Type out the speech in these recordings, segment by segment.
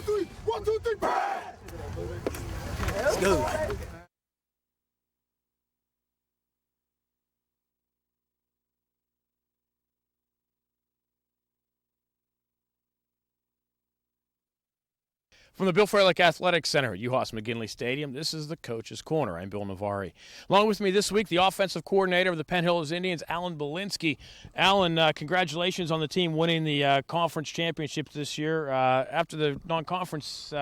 three. 1, 2, 3. Pass. Let's go. From the Bill Froelich Athletic Center at UHAS McGinley Stadium, this is the Coach's Corner. I'm Bill Navari. Along with me this week, the offensive coordinator of the Penn Hills Indians, Alan Belinsky. Alan, congratulations on the team winning the conference championship this year. After the non-conference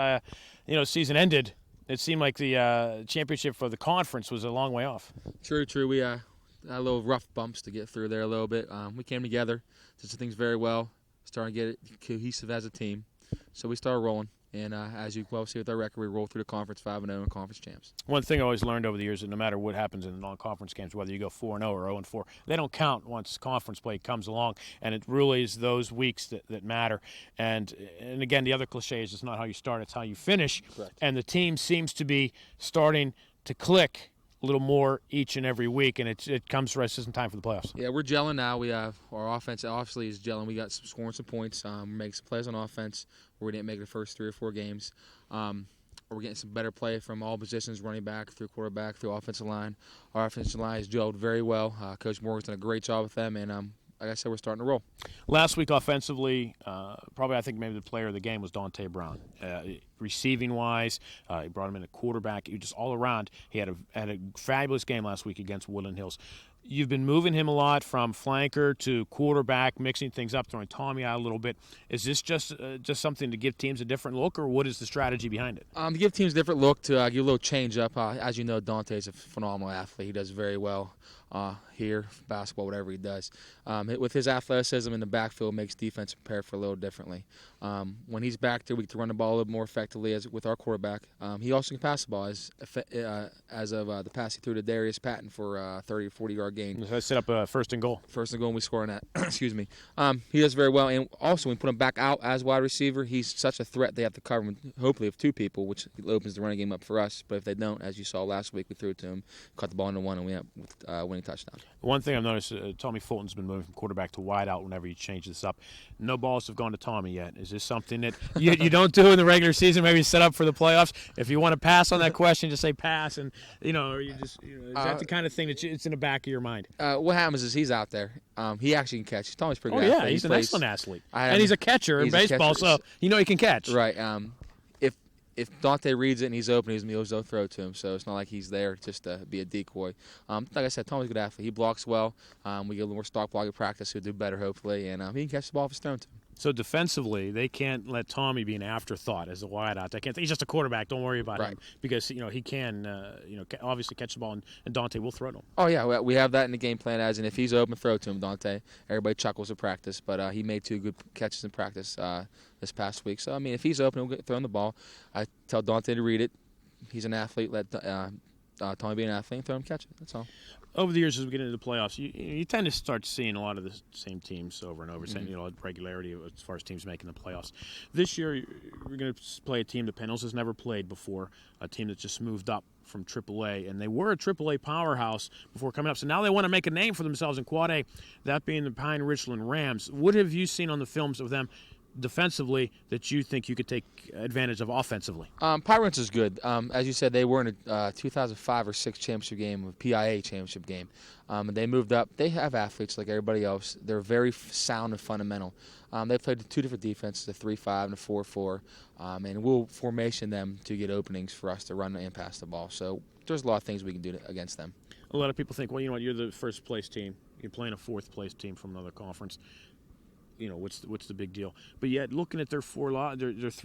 season ended, it seemed like the championship for the conference was a long way off. True. We had a little rough bumps to get through there a little bit. We came together, did some things very well, started to get it cohesive as a team. So we started rolling. And as you well see with our record, we roll through the conference 5-0 and conference champs. One thing I always learned over the years is that no matter what happens in the non-conference games, whether you go 4-0 or 0-4, they don't count once conference play comes along. And it really is those weeks that matter. And again, the other cliche is it's not how you start, it's how you finish. Correct. And the team seems to be starting to click a little more each and every week, and it comes for us in time for the playoffs. Yeah, we're gelling now. We have our offense obviously is gelling. We got scoring some points. We're making some plays on offense where we didn't make the first 3 or 4 games. We're getting some better play from all positions, running back, through quarterback, through offensive line. Our offensive line has gelled very well. Coach Morgan's done a great job with them, and like I said, we're starting to roll. Last week offensively, probably I think maybe the player of the game was Dante Brown. Receiving-wise, he brought him in at quarterback. He just all around. He had a fabulous game last week against Woodland Hills. You've been moving him a lot from flanker to quarterback, mixing things up, throwing Tommy out a little bit. Is this just something to give teams a different look, or what is the strategy behind it? To give teams a different look, to give a little change up. As you know, Dante's a phenomenal athlete. He does very well here, basketball, whatever he does. With his athleticism in the backfield, makes defense prepare for a little differently. When he's back there, we can run the ball a little more effectively with our quarterback. He also can pass the ball, as of the pass he threw to Darius Patton for a 30 or 40-yard gain. Set up a first and goal. First and goal, and we score on that. Excuse me. He does very well. And also, when we put him back out as wide receiver, he's such a threat they have to cover him, hopefully, with 2 people, which opens the running game up for us. But if they don't, as you saw last week, we threw it to him, caught the ball into 1, and we have winning touchdown. One thing I've noticed, Tommy Fulton's been moving from quarterback to wide out whenever he changes this up. No balls have gone to Tommy yet. Is this something that you don't do in the regular season, maybe set up for the playoffs? If you want to pass on that question, just say pass, and or you just is that the kind of thing that it's in the back of your mind? What happens is he's out there. He actually can catch. Tommy's pretty good. Yeah, he's an excellent athlete, and he's a catcher in baseball, so he can catch. Right. If Dante reads it and he's open, he'll throw to him. So it's not like he's there just to be a decoy. Like I said, Tommy's a good athlete. He blocks well. We get a little more stock blocking practice. He'll do better, hopefully, and he can catch the ball if it's thrown to him. So defensively, they can't let Tommy be an afterthought as a wideout. They can't. He's just a quarterback. Don't worry about him because he can obviously catch the ball, and Dante will throw to him. Oh yeah, we have that in the game plan. And if he's open, throw to him, Dante. Everybody chuckles at practice, but he made 2 good catches in practice this past week. So if he's open, he'll get thrown the ball. I tell Dante to read it. He's an athlete. Let Tommy be an athlete and throw him catch it. That's all. Over the years, as we get into the playoffs, you tend to start seeing a lot of the same teams over and over, regularity as far as teams making the playoffs. This year, we're going to play a team that Penn Hills has never played before, a team that just moved up from AAA, and they were a AAA powerhouse before coming up. So now they want to make a name for themselves in Quad A, that being the Pine Richland Rams. What have you seen on the films of them defensively that you think you could take advantage of offensively? Pirates is good. As you said, they were in a 2005 or 6 championship game, a PIA championship game. And they moved up. They have athletes like everybody else. They're very sound and fundamental. They played 2 different defenses, a 3-5 and a 4-4, and we'll formation them to get openings for us to run and pass the ball. So there's a lot of things we can do against them. A lot of people think, well, you're the first place team. You're playing a 4th place team from another conference. What's the big deal? But yet, looking at their 3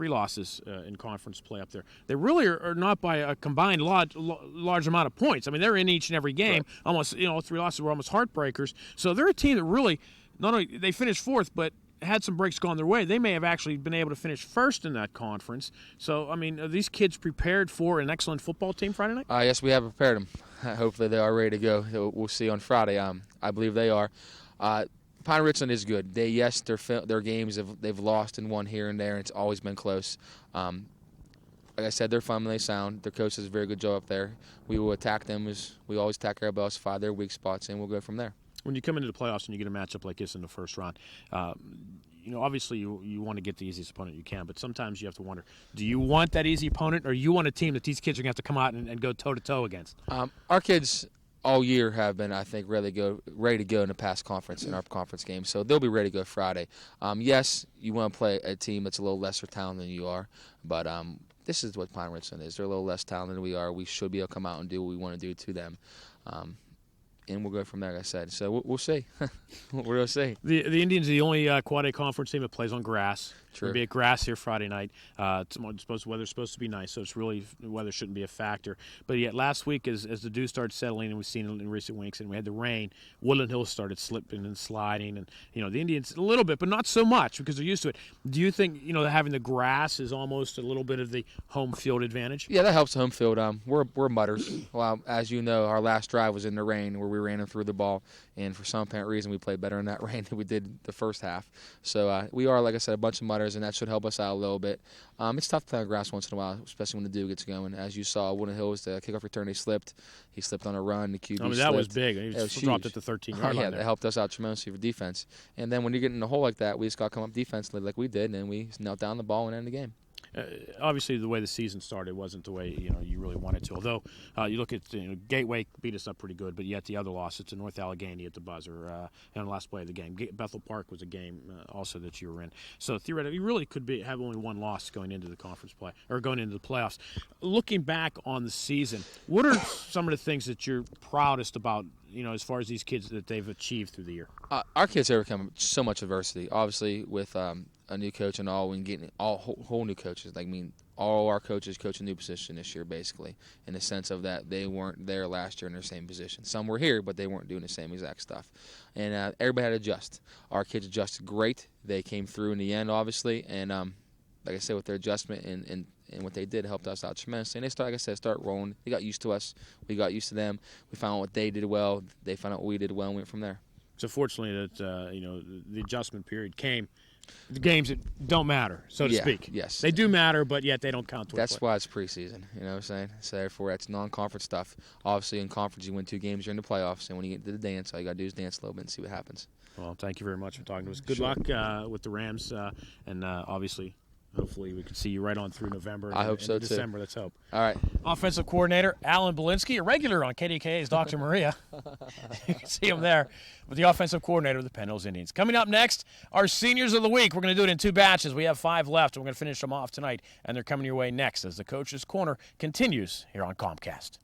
losses in conference play up there, they really are not by a combined large amount of points. I mean, they're in each and every game. Right. Almost, 3 losses were almost heartbreakers. So they're a team that really not only they finished 4th, but had some breaks gone their way. They may have actually been able to finish 1st in that conference. So, are these kids prepared for an excellent football team Friday night? Yes, we have prepared them. Hopefully, they are ready to go. We'll see on Friday. I believe they are. Pine Richland is good. Their games they've lost and won here and there. It's always been close. Like I said, they're fundamentally sound. Their coach does a very good job up there. We will attack them as we always attack everybody else, find their weak spots, and we'll go from there. When you come into the playoffs and you get a matchup like this in the first round, obviously you want to get the easiest opponent you can, but sometimes you have to wonder, do you want that easy opponent, or you want a team that these kids are going to have to come out and go toe-to-toe against? Our kids all year have been, I think, ready to go in the past conference, in our conference games, so they'll be ready to go Friday. Yes, you want to play a team that's a little lesser talented than you are, but this is what Pine Richland is. They're a little less talented than we are. We should be able to come out and do what we want to do to them. And we'll go from there, like I said. So we'll see. We'll see. The Indians are the only Quad A conference team that plays on grass. True. There'll be a grass here Friday night. Weather's supposed to be nice, so it's really weather shouldn't be a factor. But yet last week, as the dew started settling, and we've seen it in recent weeks, and we had the rain, Woodland Hills started slipping and sliding, and the Indians a little bit, but not so much because they're used to it. Do you think having the grass is almost a little bit of the home field advantage? Yeah, that helps home field. We're mutters. Well, as you know, our last drive was in the rain where we ran and threw the ball, and for some apparent reason we played better in that rain than we did the first half. So we are, like I said, a bunch of mutters, and that should help us out a little bit. It's tough to play on grass once in a while, especially when the dew gets going. As you saw, Woodland Hills, the kickoff return, they slipped. He slipped on a run. The QB that was slipped. big. He was dropped huge. at the 13-yard line. Yeah, that helped us out tremendously for defense. And then when you get in a hole like that, we just got to come up defensively like we did, and we knelt down the ball and ended the game. Obviously, the way the season started wasn't the way you really wanted to. Although you look at Gateway beat us up pretty good, but yet the other loss, it's to North Allegheny at the buzzer on the last play of the game. Bethel Park was a game also that you were in. So theoretically, you really could have only one loss going into the conference play or going into the playoffs. Looking back on the season, what are some of the things that you're proudest about? As far as these kids that they've achieved through the year. Our kids overcome so much adversity. Obviously, with a new coach and all, and getting all whole new coaches. All our coaches coach a new position this year, basically, in the sense of that they weren't there last year in their same position. Some were here, but they weren't doing the same exact stuff. And everybody had to adjust. Our kids adjusted great. They came through in the end, obviously, and like I said, with their adjustment and what they did helped us out tremendously. And they start rolling. They got used to us. We got used to them. We found out what they did well. They found out what we did well and went from there. So fortunately that the adjustment period came. The games that don't matter, so to speak. Yes. They do matter, but yet they don't count. That's why it's preseason. You know what I'm saying? So therefore, that's non-conference stuff. Obviously, in conference, you win 2 games, you're in the playoffs. And when you get to the dance, all you got to do is dance a little bit and see what happens. Well, thank you very much for talking to us. Good luck with the Rams, and obviously, hopefully we can see you right on through November. I hope so, too. December, let's hope. All right. Offensive coordinator Alan Belinsky, a regular on KDKA's Dr. Maria. You can see him there with the offensive coordinator of the Penn Hills Indians. Coming up next, our Seniors of the Week. We're going to do it in 2 batches. We have 5 left, and we're going to finish them off tonight, and they're coming your way next as the Coach's Corner continues here on Comcast.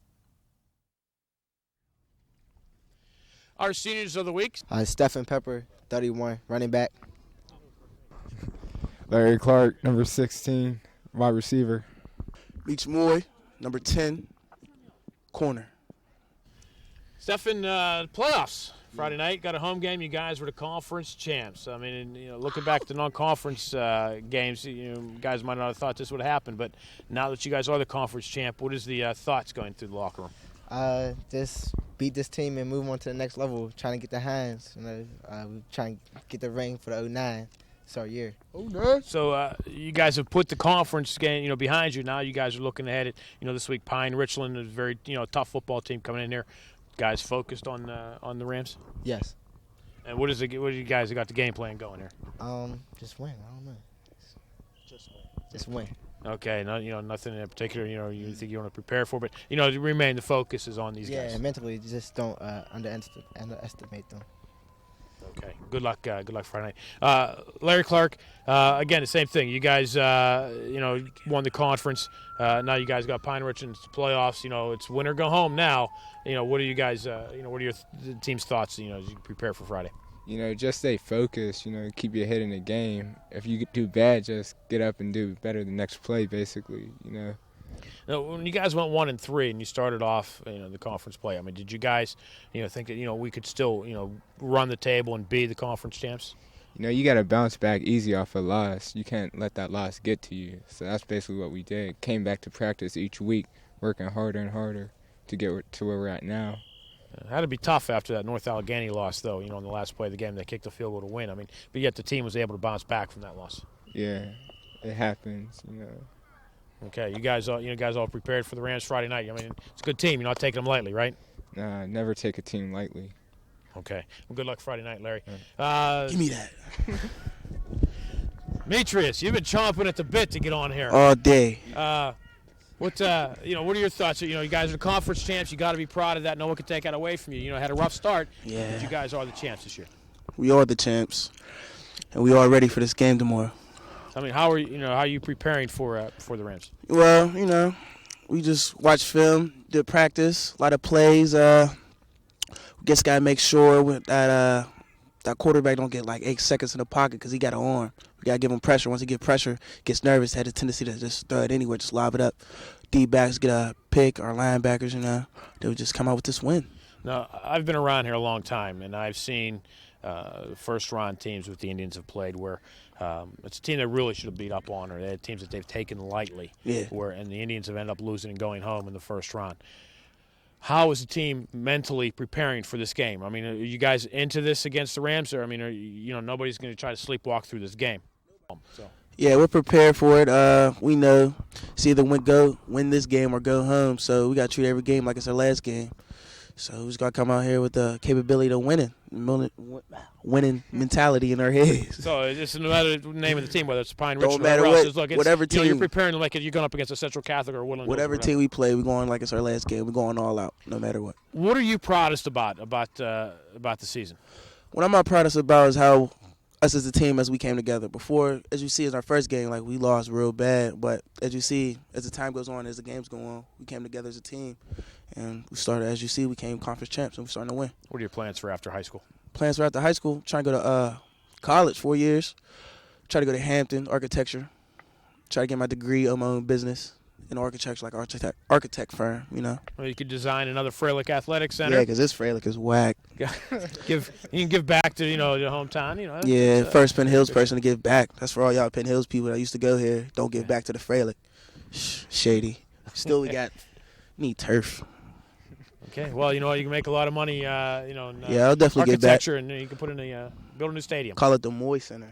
Our Seniors of the Week. Stephen Pepper, 31, running back. Larry Clark, number 16, wide receiver. Meech Moy, number 10, corner. Stephen, playoffs. Friday night, got a home game. You guys were the conference champs. I mean, looking back to non-conference games, guys might not have thought this would happen, but now that you guys are the conference champ, what is the thoughts going through the locker room? Just beat this team and move on to the next level, trying to get the hands. We're trying to get the ring for the 09. It's our year. So you guys have put the conference game, behind you. Now you guys are looking ahead at, this week Pine Richland is a very, tough football team coming in there. Guys focused on the Rams. Yes. And what do you guys got the game plan going here? Just win. I don't know. Just win. Okay. No, nothing in particular. You think you want to prepare for, but remain the focus is on these guys. Yeah, mentally, just don't underestimate them. Okay. Good luck Friday night. Larry Clark, again, the same thing. You guys, won the conference. Now you guys got Pine Richland's playoffs. It's win or go home now. What are you guys, what are your team's thoughts, as you prepare for Friday? Just stay focused, keep your head in the game. If you do bad, just get up and do better the next play, basically, Now, when you guys went 1-3 and you started off, the conference play, I mean, did you guys, think that, we could still, run the table and be the conference champs? You got to bounce back easy off a loss. You can't let that loss get to you. So that's basically what we did. Came back to practice each week, working harder and harder to get to where we're at now. It had to be tough after that North Allegheny loss, though, in the last play of the game. They kicked the field goal to win. I mean, but yet the team was able to bounce back from that loss. Yeah, it happens, Okay, you guys all prepared for the Rams Friday night. I mean, it's a good team. You're not taking them lightly, right? Nah, never take a team lightly. Okay. Well, good luck Friday night, Larry. Give me that. Demetrius, you've been chomping at the bit to get on here. All day. What are your thoughts? You guys are the conference champs. You got to be proud of that. No one can take that away from you. Had a rough start. Yeah. But you guys are the champs this year. We are the champs, and we are ready for this game tomorrow. I mean, how are you preparing for the Rams? Well, we just watch film, did practice, a lot of plays. Just gotta make sure that quarterback don't get like 8 seconds in the pocket because he got an arm. We gotta give him pressure. Once he get pressure, gets nervous, had a tendency to just throw it anywhere, just lob it up. D-backs get a pick, our linebackers, they would just come out with this win. Now, I've been around here a long time, and I've seen first-round teams with the Indians have played where it's a team that really should have beat up on, or they had teams that they've taken lightly. Yeah. And the Indians have ended up losing and going home in the first round. How is the team mentally preparing for this game? I mean, are you guys into this against the Rams, or nobody's going to try to sleepwalk through this game? Yeah, we're prepared for it. We know it's either win this game or go home. So we got to treat every game like it's our last game. So we just got to come out here with the capability of winning mentality in our heads. So it's no matter the name of the team, whether it's Pine Richland matter or what, else. Look, whatever team. You're preparing like you're going up against a Central Catholic or Woodland. Whatever team we play, we're going like it's our last game. We're going all out, no matter what. What are you proudest about the season? What I'm not proudest about is how us as a team, as we came together. Before, as you see, in our first game, like we lost real bad. But as you see, as the time goes on, as the games go on, we came together as a team. And we started, as you see, we came conference champs, and we're starting to win. What are your plans for after high school? Plans for after high school, trying to go to college, 4 years. Try to go to Hampton, architecture. Try to get my degree on my own business in architecture, like architect firm, Well, you could design another Freilich Athletic Center. Yeah, because this Freilich is whack. You can give back to your hometown. Yeah, first Penn Hills person to give back. That's for all y'all Penn Hills people that used to go here. Don't give back to the Freilich. Shady. Still, we need turf. Okay, well, you can make a lot of money, yeah, I'll definitely get back. Architecture, and you can put in build a new stadium. Call it the Moy Center.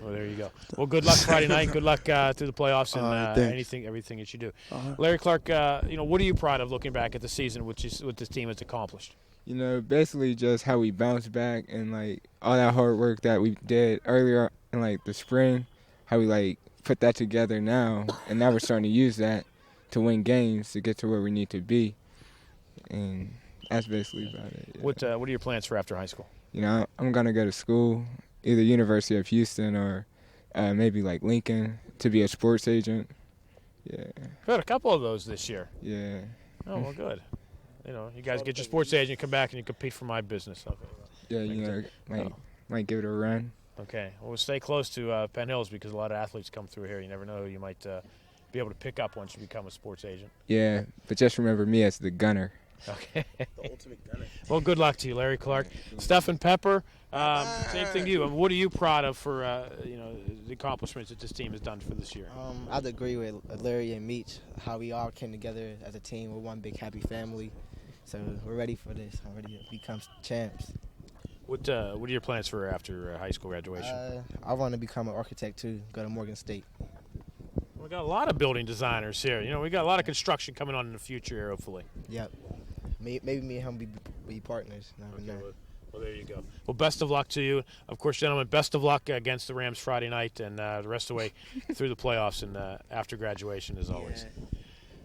Well, there you go. Well, good luck Friday night. Good luck through the playoffs and everything that you do. Uh-huh. Larry Clark, what are you proud of looking back at the season, what this team has accomplished? Basically just how we bounced back and like all that hard work that we did earlier in like the spring, how we like put that together now, and now we're starting to use that to win games to get to where we need to be. And that's basically about it. Yeah. What are your plans for after high school? I'm going to go to school, either University of Houston or maybe like Lincoln, to be a sports agent. Yeah. We've had a couple of those this year. Yeah. Oh, well, good. You guys get your sports agent, come back, and you compete for my business. Okay. Yeah, might give it a run. Okay. Well, we'll stay close to Penn Hills because a lot of athletes come through here. You never know who you might be able to pick up once you become a sports agent. Yeah, but just remember me as the gunner. Okay. The ultimate gunner. Well, good luck to you, Larry Clark. Stephen Pepper, same thing to you. What are you proud of for the accomplishments that this team has done for this year? I'd agree with Larry and Meach, how we all came together as a team. We're one big happy family. So we're ready for this. I'm ready to become champs. What are your plans for after high school graduation? I want to become an architect too, go to Morgan State. We got a lot of building designers here. We got a lot of construction coming on in the future here, hopefully. Yep. Maybe me and him be partners. Never know. Well, there you go. Well, best of luck to you. Of course, gentlemen, best of luck against the Rams Friday night and the rest of the way through the playoffs and after graduation, as always. Yeah.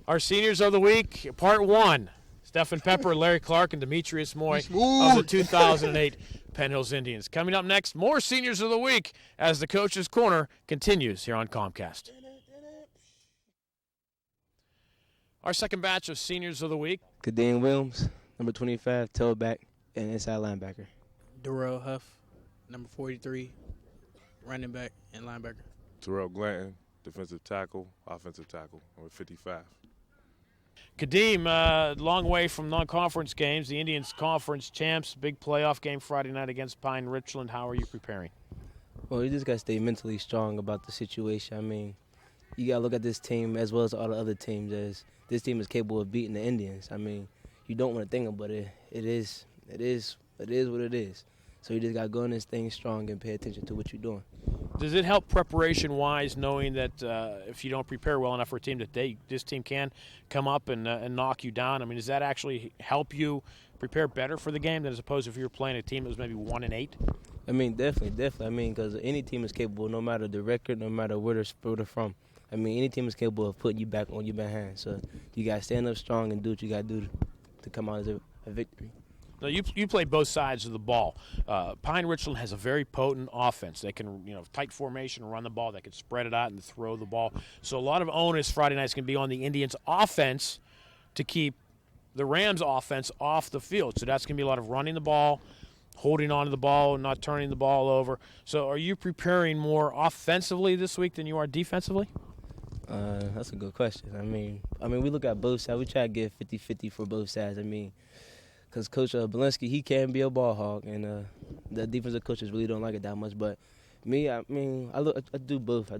Our seniors of the week, part 1. Stephen Pepper, Larry Clark, and Demetrius Moy of the 2008 Penn Hills Indians. Coming up next, more seniors of the week as the Coach's Corner continues here on Comcast. Our second batch of seniors of the week. Kadeem Williams, number 25, tailback and inside linebacker. Darrell Huff, number 43, running back and linebacker. Terrell Glanton, defensive tackle, offensive tackle, number 55. Kadeem, long way from non-conference games. The Indians conference champs, big playoff game Friday night against Pine Richland. How are you preparing? Well, you just got to stay mentally strong about the situation. I mean, you got to look at this team as well as all the other teams as this team is capable of beating the Indians. I mean, you don't want to think about it. It is what it is. So you just got to go in this thing strong and pay attention to what you're doing. Does it help preparation-wise knowing that if you don't prepare well enough for a team that this team can come up and knock you down? I mean, does that actually help you prepare better for the game than as opposed to if you were playing a team that was maybe 1-8? I mean, definitely. I mean, because any team is capable, no matter the record, no matter where they're from. I mean, any team is capable of putting you back on your behind. So you got to stand up strong and do what you got to do to come out as a victory. Now, you play both sides of the ball. Pine Richland has a very potent offense. They can, tight formation, run the ball. They can spread it out and throw the ball. So a lot of onus Friday nights can be on the Indians' offense to keep the Rams' offense off the field. So that's going to be a lot of running the ball, holding on to the ball, and not turning the ball over. So are you preparing more offensively this week than you are defensively? That's a good question. I mean, we look at both sides. We try to get 50-50 for both sides. I mean, because Coach Belinsky, he can be a ball hog, and the defensive coaches really don't like it that much. But me, I do both. I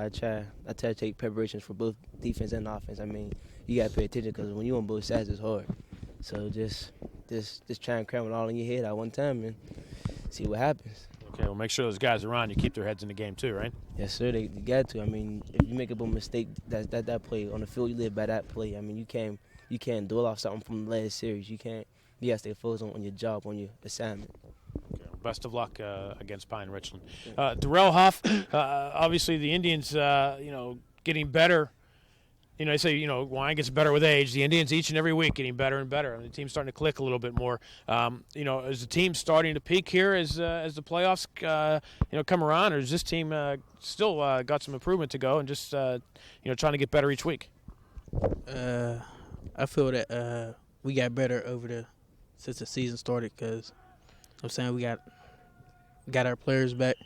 try to take preparations for both defense and offense. I mean, you got to pay attention because when you're on both sides, it's hard. So just try and cram it all in your head at one time and see what happens. Okay, well, make sure those guys around you keep their heads in the game too, right? Yes, sir. They got to. I mean, if you make up a mistake, that play on the field, you live by that play. I mean, you can't dwell off something from the last series. You can't. You got to stay focused on your job, on your assignment. Okay, well, best of luck against Pine Richland. Darrell Huff, obviously the Indians, getting better. They say, wine gets better with age. The Indians each and every week getting better and better. I mean, the team's starting to click a little bit more. Is the team starting to peak here as the playoffs, come around, or is this team still got some improvement to go and just, trying to get better each week? I feel that we got better since the season started because I'm saying we got our players back.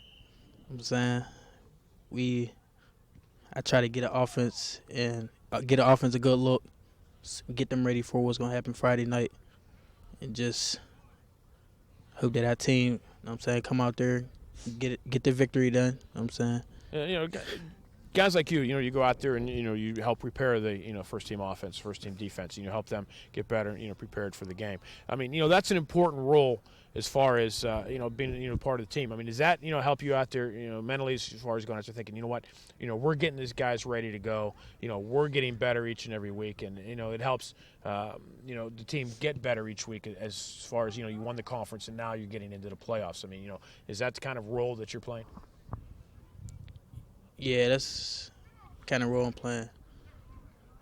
I'm saying I try to get an offense a good look, get them ready for what's going to happen Friday night, and just hope that our team, come out there, get the victory done. I'm saying. Guys like you go out there and you help prepare the first team offense, first team defense, and you help them get better, prepared for the game. I mean, that's an important role as far as being part of the team. I mean, does that help you out there mentally as far as going out there thinking, we're getting these guys ready to go. We're getting better each and every week, and it helps the team get better each week as far as you won the conference and now you're getting into the playoffs. I mean, is that the kind of role that you're playing? Yeah, that's kind of role I'm playing.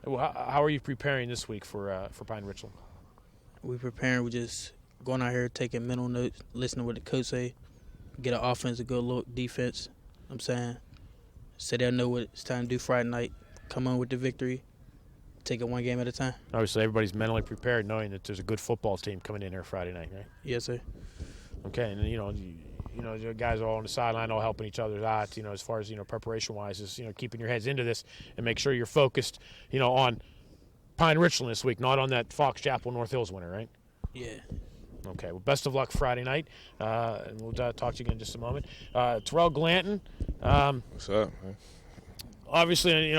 Well, how are you preparing this week for Pine Richland? We preparing. We just going out here taking mental notes, listening to what the coach say, get an offense a good look, defense. So they'll know what it's time to do Friday night. Come on with the victory. Take it one game at a time. Obviously, everybody's mentally prepared, knowing that there's a good football team coming in here Friday night, right? Yes, sir. Okay, and the guys are all on the sideline, all helping each other out. As far as preparation-wise, is keeping your heads into this and make sure you're focused, on Pine Richland this week, not on that Fox Chapel North Hills winner, right? Yeah. Okay. Well, best of luck Friday night, and we'll talk to you again in just a moment. Terrell Glanton. What's up, man? Obviously,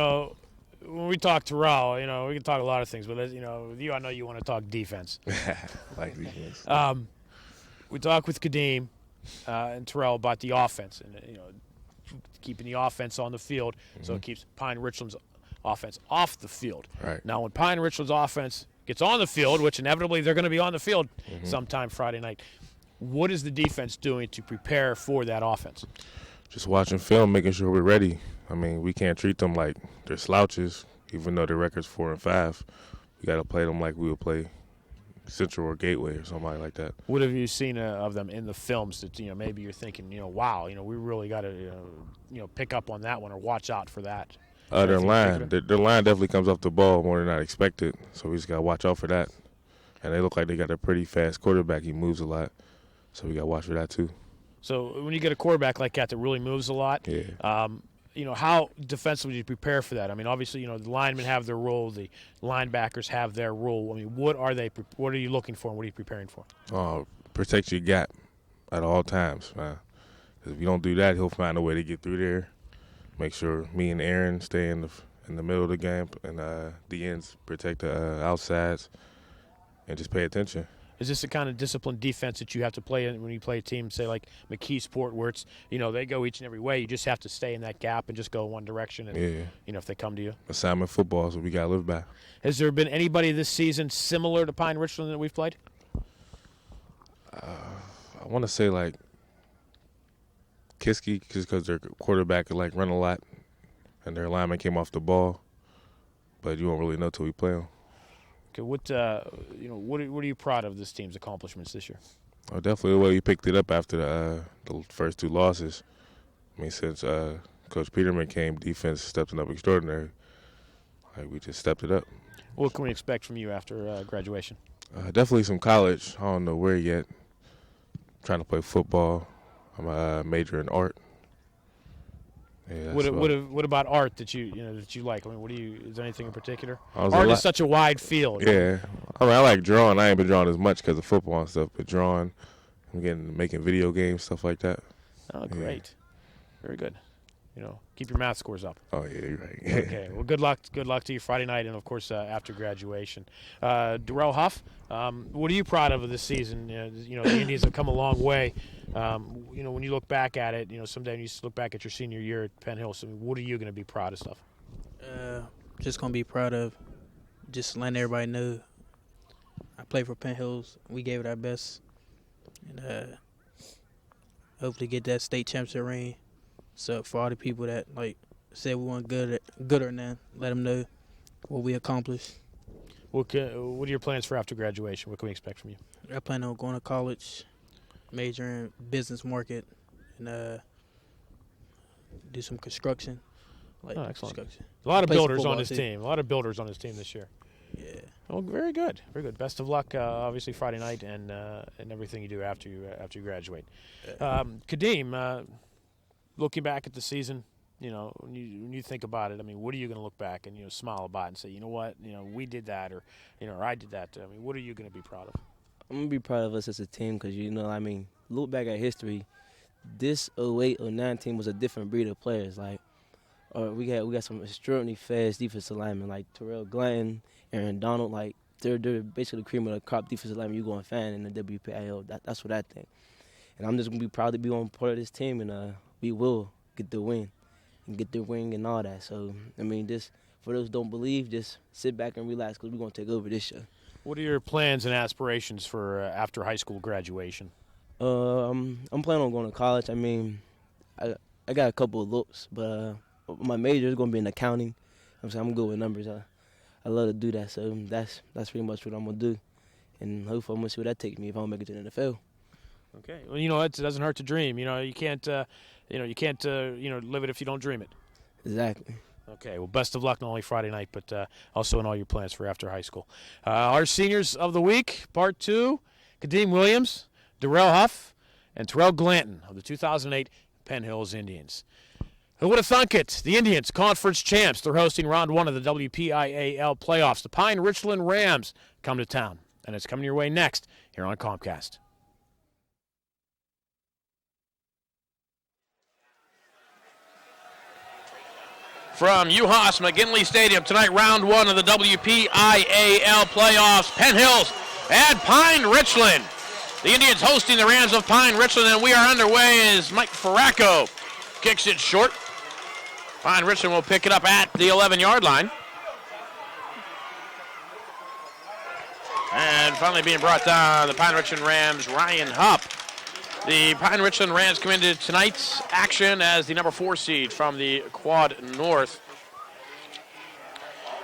when we talk Terrell, we can talk a lot of things, but with you, I know you want to talk defense. Like defense. We talked with Kadeem and Terrell about the offense and keeping the offense on the field, so it keeps Pine Richland's offense off the field. Right. Now, when Pine Richland's offense gets on the field, which inevitably they're going to be on the field sometime Friday night, what is the defense doing to prepare for that offense? Just watching film, making sure we're ready. I mean, we can't treat them like they're slouches, even though their record's 4-5. We got to play them like we would play Central or Gateway or somebody like that. What have you seen of them in the films that maybe you're thinking, wow, we really got to pick up on that one or watch out for that? Their line definitely comes off the ball more than I expected, so we just got to watch out for that. And they look like they got a pretty fast quarterback. He moves a lot, so we got to watch for that too. So when you get a quarterback like that really moves a lot, how defensively do you prepare for that? I mean, obviously, the linemen have their role, the linebackers have their role. I mean, what are you looking for, and what are you preparing for? Protect your gap at all times, man. Because if you don't do that, he'll find a way to get through there. Make sure me and Aaron stay in the middle of the game, and the ends protect the outsides, and just pay attention. Is this the kind of disciplined defense that you have to play in when you play a team, say, like McKeesport, where it's, they go each and every way. You just have to stay in that gap and just go one direction, and, if they come to you? Assignment football is what we got to live by. Has there been anybody this season similar to Pine Richland that we've played? I want to say like Kiski, just because their quarterback could like run a lot, and their lineman came off the ball. But you won't really know till we play them. Okay, what are you proud of this team's accomplishments this year? Oh, definitely the way we picked it up after the first 2 losses. I mean, since Coach Peterman came, defense stepping up extraordinary. Like, we just stepped it up. What can we expect from you after graduation? Definitely some college. I don't know where yet. Trying to play football. I'm a major in art. Yeah, what about art that you like? I mean, is there anything in particular? Art is such a wide field. Yeah, I mean, I like drawing. I ain't been drawing as much because of football and stuff, but drawing, making video games, stuff like that. Oh, great, very good. Keep your math scores up. Oh yeah, you're right. Okay, well, good luck to you Friday night, and of course after graduation. Darrell Huff, what are you proud of this season? The Indians have come a long way. When you look back at it, someday when you look back at your senior year at Penn Hills, what are you going to be proud of stuff? Just going to be proud of just letting everybody know I played for Penn Hills. We gave it our best. And hopefully get that state championship ring. So for all the people that said we weren't good or nothing, let them know what we accomplished. What are your plans for after graduation? What can we expect from you? I plan on going to college, majoring in business market, and do some construction. Excellent. Construction. A lot of Play some builders on football this too. team. A lot of builders on this team this year. Yeah. Well, very good. Very good. Best of luck, obviously, Friday night and everything you do after you graduate. Kadeem, looking back at the season, when you think about it, I mean, what are you going to look back and smile about and say, you know what, we did that, or I did that. I mean, what are you going to be proud of? I'm going to be proud of us as a team because, look back at history, this 08-09 team was a different breed of players. We got some extraordinarily fast defensive linemen like Terrell Glanton, Aaron Donald. They're basically the cream of the crop defensive linemen you're going to find in the WPIAL. That's what I think. And I'm just going to be proud to be on part of this team, and we will get the win and get the ring and all that. So, just for those who don't believe, just sit back and relax because we're going to take over this year. What are your plans and aspirations for after high school graduation? I'm planning on going to college. I got a couple of looks, but my major is going to be in accounting. I'm good with numbers. I love to do that, so that's pretty much what I'm going to do. And hopefully I'm going to see where that takes me if I don't make it to the NFL. Okay. Well, it doesn't hurt to dream. You can't live it if you don't dream it. Exactly. Okay. Well, best of luck not only Friday night, but also in all your plans for after high school. Our seniors of the week, part 2, Kadeem Williams, Darrell Huff, and Terrell Glanton of the 2008 Penn Hills Indians. Who would have thunk it? The Indians, conference champs. They're hosting round 1 of the WPIAL Playoffs. The Pine Richland Rams come to town, and it's coming your way next here on Comcast. From UHAS McGinley Stadium tonight, round 1 of the WPIAL Playoffs. Penn Hills and Pine Richland. The Indians hosting the Rams of Pine Richland, and we are underway as Mike Farraco kicks it short. Pine Richland will pick it up at the 11-yard line. And finally being brought down, the Pine Richland Rams, Ryan Hupp. The Pine Richland Rams come into tonight's action as the number 4 seed from the Quad North.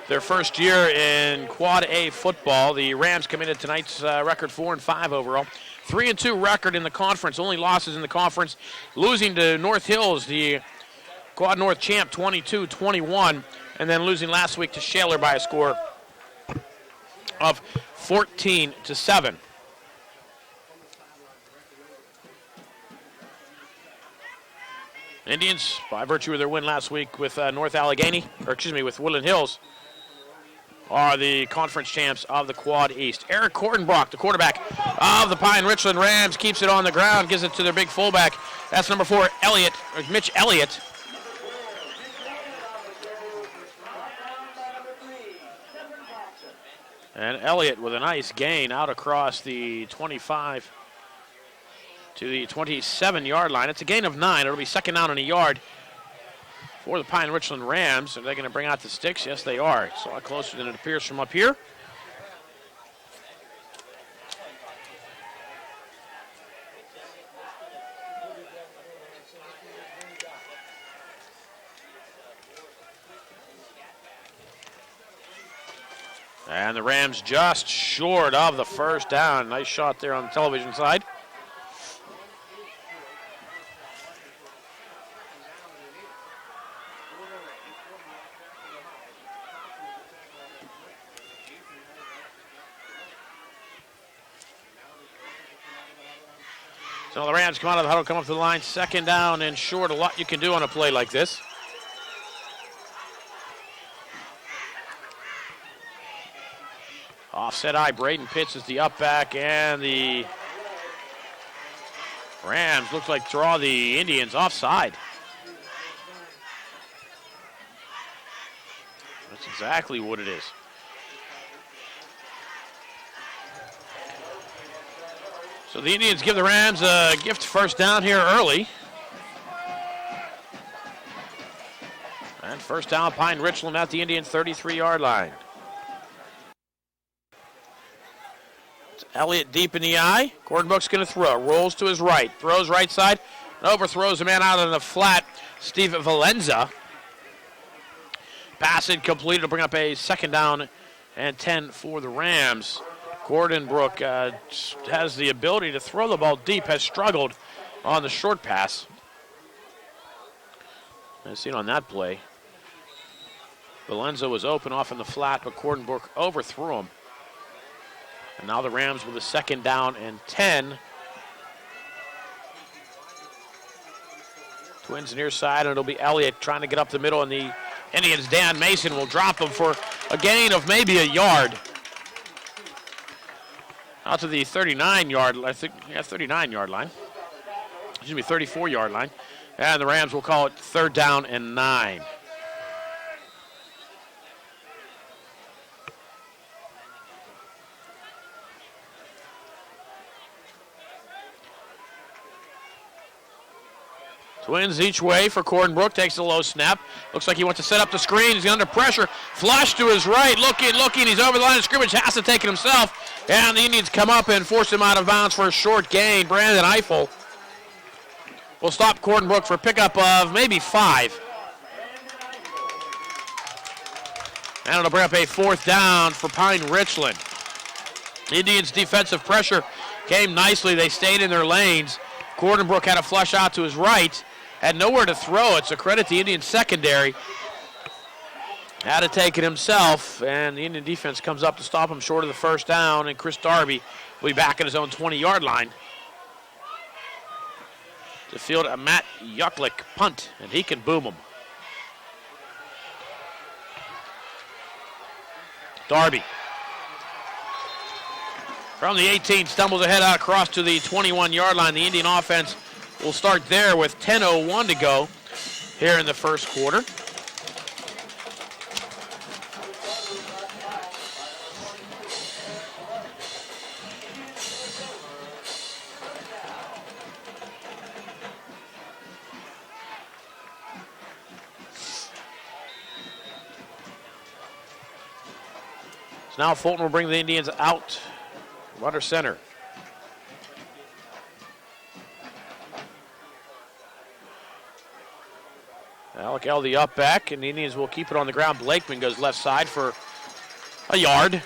Their first year in Quad A football. The Rams come into tonight's record 4-5 overall. 3-2 record in the conference. Only losses in the conference. Losing to North Hills, the Quad North champ, 22-21. And then losing last week to Shaler by a score of 14-7. Indians, by virtue of their win last week with with Woodland Hills, are the conference champs of the Quad East. Eric Kortenbrock, the quarterback of the Pine Richland Rams, keeps it on the ground, gives it to their big fullback. That's number 4, Mitch Elliott. And Elliott with a nice gain out across the 25 to the 27-yard line. It's a gain of 9. It'll be second down and a yard for the Pine Richland Rams. Are they going to bring out the sticks? Yes, they are. It's a lot closer than it appears from up here. And the Rams just short of the first down. Nice shot there on the television side. So the Rams come out of the huddle, come up to the line, second down and short. A lot you can do on a play like this. Offset eye, Braden Pitts is the up back, and the Rams looks like draw the Indians offside. That's exactly what it is. So the Indians give the Rams a gift first down here early. And first down, Pine Richland at the Indians' 33-yard line. Elliott deep in the eye. Gordonbrook's going to throw. Rolls to his right. Throws right side. And overthrows a man out on the flat. Steve Valenza. Pass incompleted to bring up a second down and 10 for the Rams. Gordonbrook has the ability to throw the ball deep. Has struggled on the short pass. As seen on that play. Valenza was open off in the flat, but Gordonbrook overthrew him. And now the Rams with a second down and 10. Twins near side, and it'll be Elliott trying to get up the middle, and the Indians' Dan Mason will drop him for a gain of maybe a yard. Out to the 39-yard, I think, 39-yard line. Excuse me, 34-yard line. And the Rams will call it third down and 9. Twins each way for Gordonbrook. Takes the low snap. Looks like he wants to set up the screen. He's under pressure. Flush to his right. Looking. He's over the line of scrimmage. Has to take it himself. And the Indians come up and force him out of bounds for a short gain. Brandon Eiffel will stop Gordonbrook for pickup of maybe 5. And it'll bring up a fourth down for Pine Richland. Indians' defensive pressure came nicely. They stayed in their lanes. Gordonbrook had a flush out to his right. Had nowhere to throw it, so credit the Indian secondary. Had to take it himself, and the Indian defense comes up to stop him short of the first down, and Chris Darby will be back at his own 20-yard line to field a Matt Yucklick punt, and he can boom him. Darby from the 18 stumbles ahead out across to the 21-yard line. The Indian offense will start there with 10:01 to go here in the first quarter. So now Fulton will bring the Indians out under center. Alec L, the up back, and the Indians will keep it on the ground. Blakeman goes left side for a yard.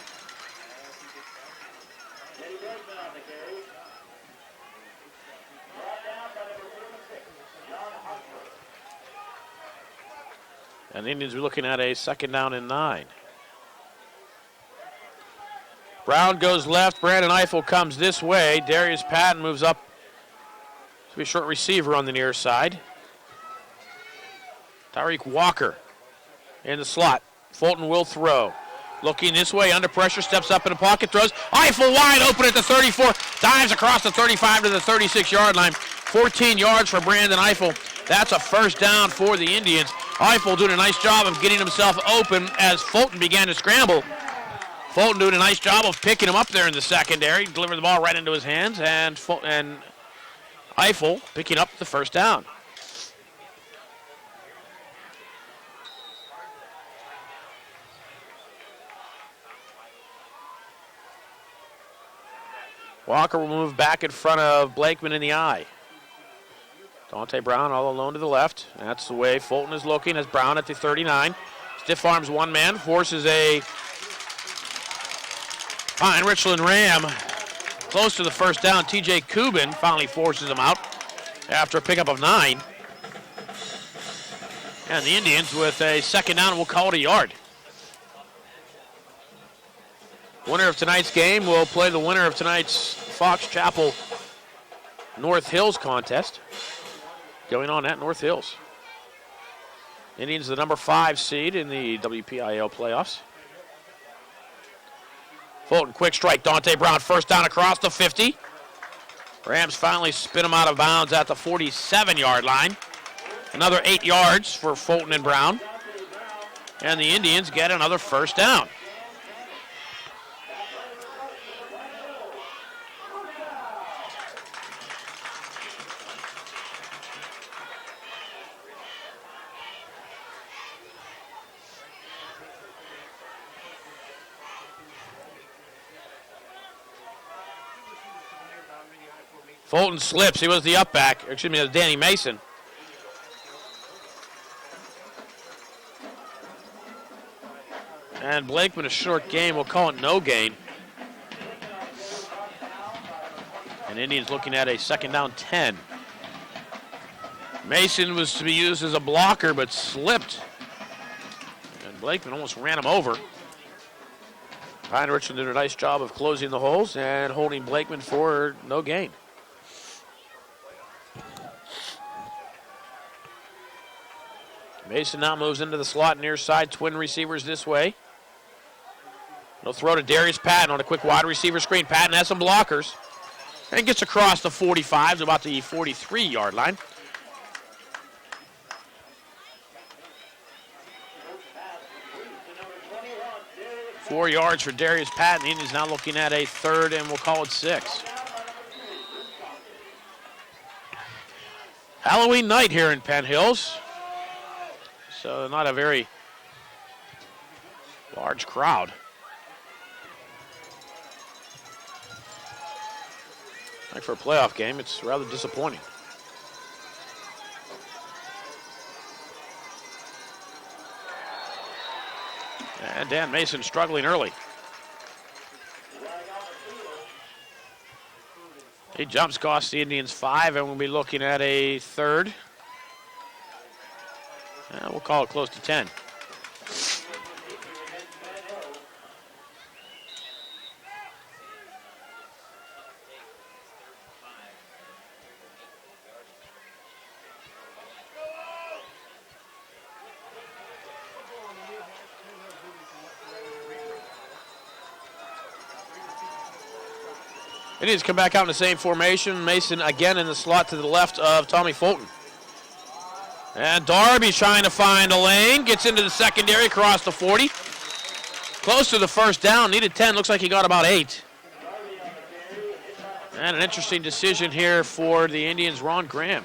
And the Indians are looking at a second down and 9. Brown goes left. Brandon Eiffel comes this way. Darius Patton moves up to be a short receiver on the near side. Tyreek Walker in the slot. Fulton will throw. Looking this way, under pressure, steps up in the pocket, throws. Eiffel wide open at the 34. Dives across the 35 to the 36-yard line. 14 yards for Brandon Eiffel. That's a first down for the Indians. Eiffel doing a nice job of getting himself open as Fulton began to scramble. Fulton doing a nice job of picking him up there in the secondary. Delivered the ball right into his hands, and Eiffel picking up the first down. Walker will move back in front of Blakeman in the eye. Dante Brown all alone to the left. That's the way Fulton is looking as Brown at the 39. Stiff arms one man, forces a Pine Richland Ram close to the first down. TJ Kubin finally forces him out after a pickup of 9. And the Indians with a second down, we'll call it a yard. Winner of tonight's game will play the winner of tonight's Fox Chapel North Hills contest going on at North Hills. Indians the number 5 seed in the WPIAL playoffs. Fulton, quick strike. Dante Brown, first down across the 50. Rams finally spin him out of bounds at the 47-yard line. Another 8 yards for Fulton and Brown. And the Indians get another first down. Fulton slips. He was the up back. Excuse me, it was Danny Mason. And Blakeman, a short game. We'll call it no gain. And Indians looking at a second down 10. Mason was to be used as a blocker, but slipped. And Blakeman almost ran him over. Pine Richland did a nice job of closing the holes and holding Blakeman for no gain. Mason now moves into the slot near side. Twin receivers this way. He'll throw to Darius Patton on a quick wide receiver screen. Patton has some blockers. And gets across the 45 to about the 43-yard line. Four yards for Darius Patton. The Indians now looking at a third, and we'll call it 6. Halloween night here in Penn Hills. So not a very large crowd. Like for a playoff game, it's rather disappointing. And Dan Mason struggling early. He jumps, costs the Indians 5, and we'll be looking at a third. We'll call it close to 10. Indians come back out in the same formation. Mason again in the slot to the left of Tommy Fulton. And Darby trying to find a lane. Gets into the secondary across the 40. Close to the first down. Needed 10. Looks like he got about 8. And an interesting decision here for the Indians, Ron Graham.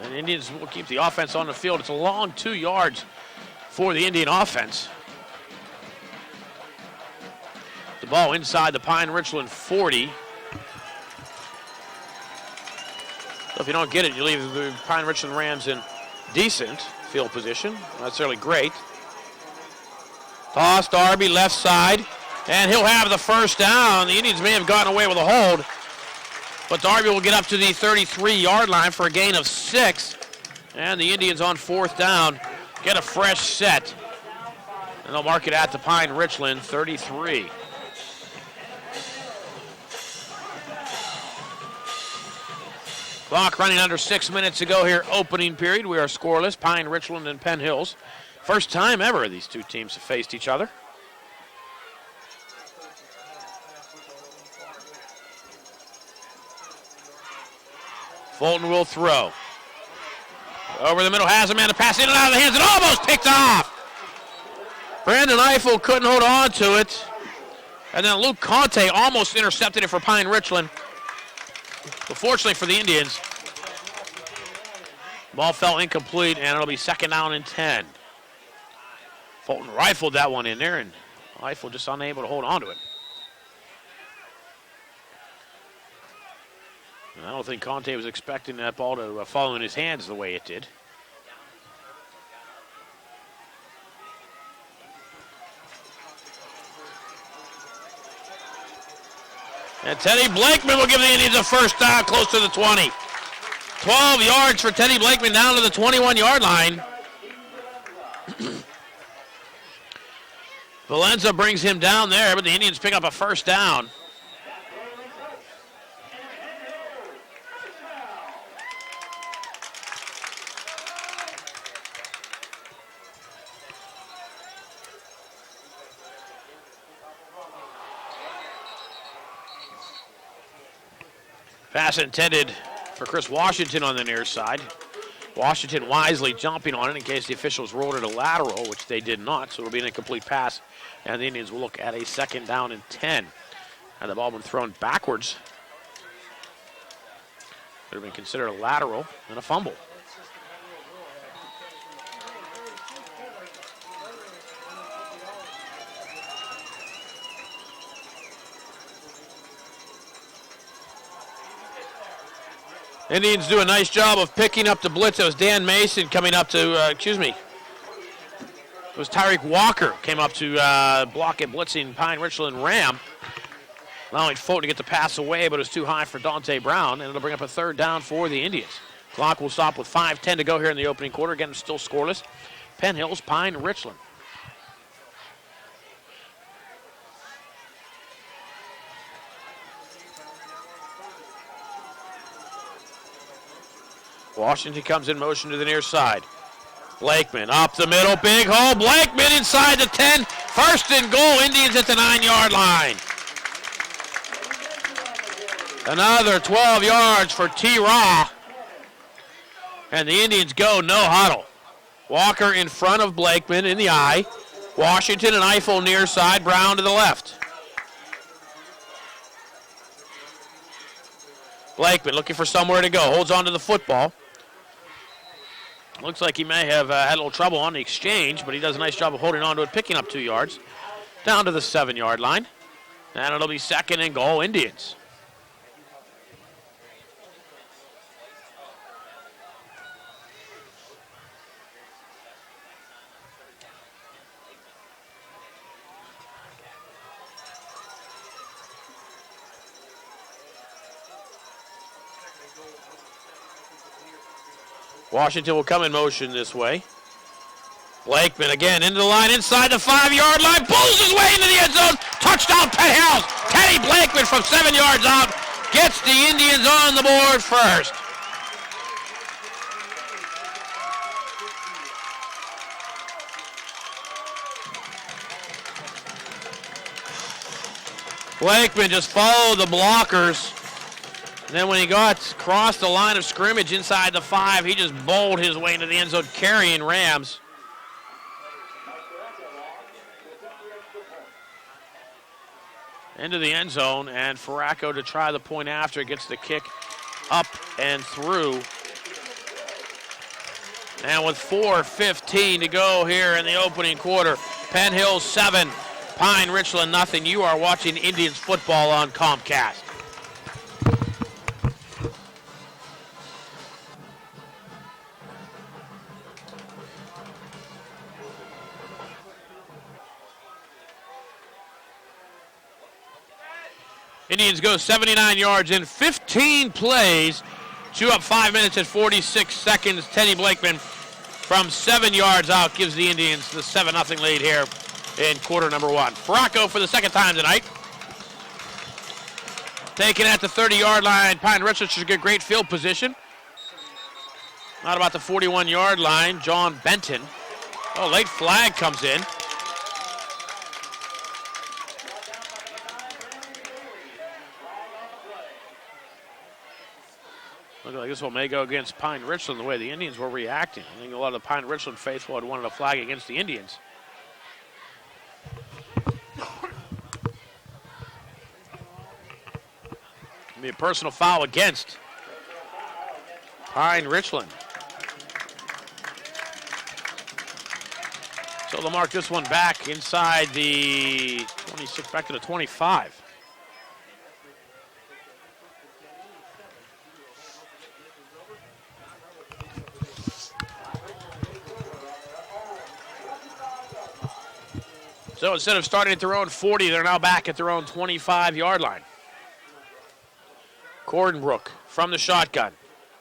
And the Indians will keep the offense on the field. It's a long 2 yards for the Indian offense. The ball inside the Pine Richland 40. So if you don't get it, you leave the Pine Richland Rams in decent field position. Not necessarily great. Toss, Darby, left side. And he'll have the first down. The Indians may have gotten away with a hold. But Darby will get up to the 33-yard line for a gain of 6. And the Indians on fourth down get a fresh set. And they'll mark it at the Pine Richland 33. Clock running under 6 minutes to go here, opening period. We are scoreless, Pine Richland and Penn Hills. First time ever these two teams have faced each other. Fulton will throw. Over the middle, has a man to pass in and out of the hands, and almost picked off. Brandon Eiffel couldn't hold on to it. And then Luke Conte almost intercepted it for Pine Richland. But fortunately for the Indians, ball fell incomplete, and it'll be second down and 10. Fulton rifled that one in there, and Eiffel just unable to hold on to it. I don't think Conte was expecting that ball to fall in his hands the way it did. And Teddy Blakeman will give the Indians a first down close to the 20. 12 yards for Teddy Blakeman down to the 21-yard line. Valenza brings him down there, but the Indians pick up a first down. Pass intended for Chris Washington on the near side. Washington wisely jumping on it in case the officials ruled it a lateral, which they did not, so it'll be an incomplete pass. And the Indians will look at a 2nd down and 10. Had the ball been thrown backwards, would have been considered a lateral and a fumble. Indians do a nice job of picking up the blitz. It was Dan Mason coming up to, it was Tyreek Walker came up to block a blitzing Pine Richland Ram, allowing Fulton to get the pass away, but it was too high for Dante Brown, and it'll bring up a 3rd down for the Indians. Clock will stop with 5:10 to go here in the opening quarter. Again, still scoreless. Penn Hills, Pine Richland. Washington comes in motion to the near side. Blakeman up the middle, big hole. Blakeman inside the 10. 1st and goal, Indians at the 9-yard line. Another 12 yards for T-Raw. And the Indians go no huddle. Walker in front of Blakeman in the eye. Washington and Eiffel near side, Brown to the left. Blakeman looking for somewhere to go, holds on to the football. Looks like he may have had a little trouble on the exchange, but he does a nice job of holding on to it, picking up 2 yards. Down to the 7-yard line. And it'll be 2nd and goal, Indians. Washington will come in motion this way. Blakeman again into the line, inside the 5-yard line, pulls his way into the end zone. Touchdown, Penn Hills. Teddy Blakeman from 7 yards out gets the Indians on the board first. Blakeman just followed the blockers. And then when he got across the line of scrimmage inside the 5, he just bowled his way into the end zone, carrying Rams. Into the end zone, and Farraco to try the point after, gets the kick up and through. And with 4:15 to go here in the opening quarter, Penn Hills 7, Pine Richland nothing. You are watching Indians football on Comcast. Indians go 79 yards in 15 plays. 2 up 5 minutes and 46 seconds. Teddy Blakeman from 7 yards out gives the Indians the 7-0 lead here in quarter number 1. Farraco for the 2nd time tonight. Taken at the 30-yard line. Pine Richland should get great field position. Not about the 41-yard line. John Benton. Oh, late flag comes in. Looks like this one may go against Pine Richland the way the Indians were reacting. I think a lot of the Pine Richland faithful had wanted a flag against the Indians. It'll be a personal foul against Pine Richland. So they'll mark this one back inside the 26, back to the 25. So instead of starting at their own 40, they're now back at their own 25-yard line. Cordenbrook from the shotgun.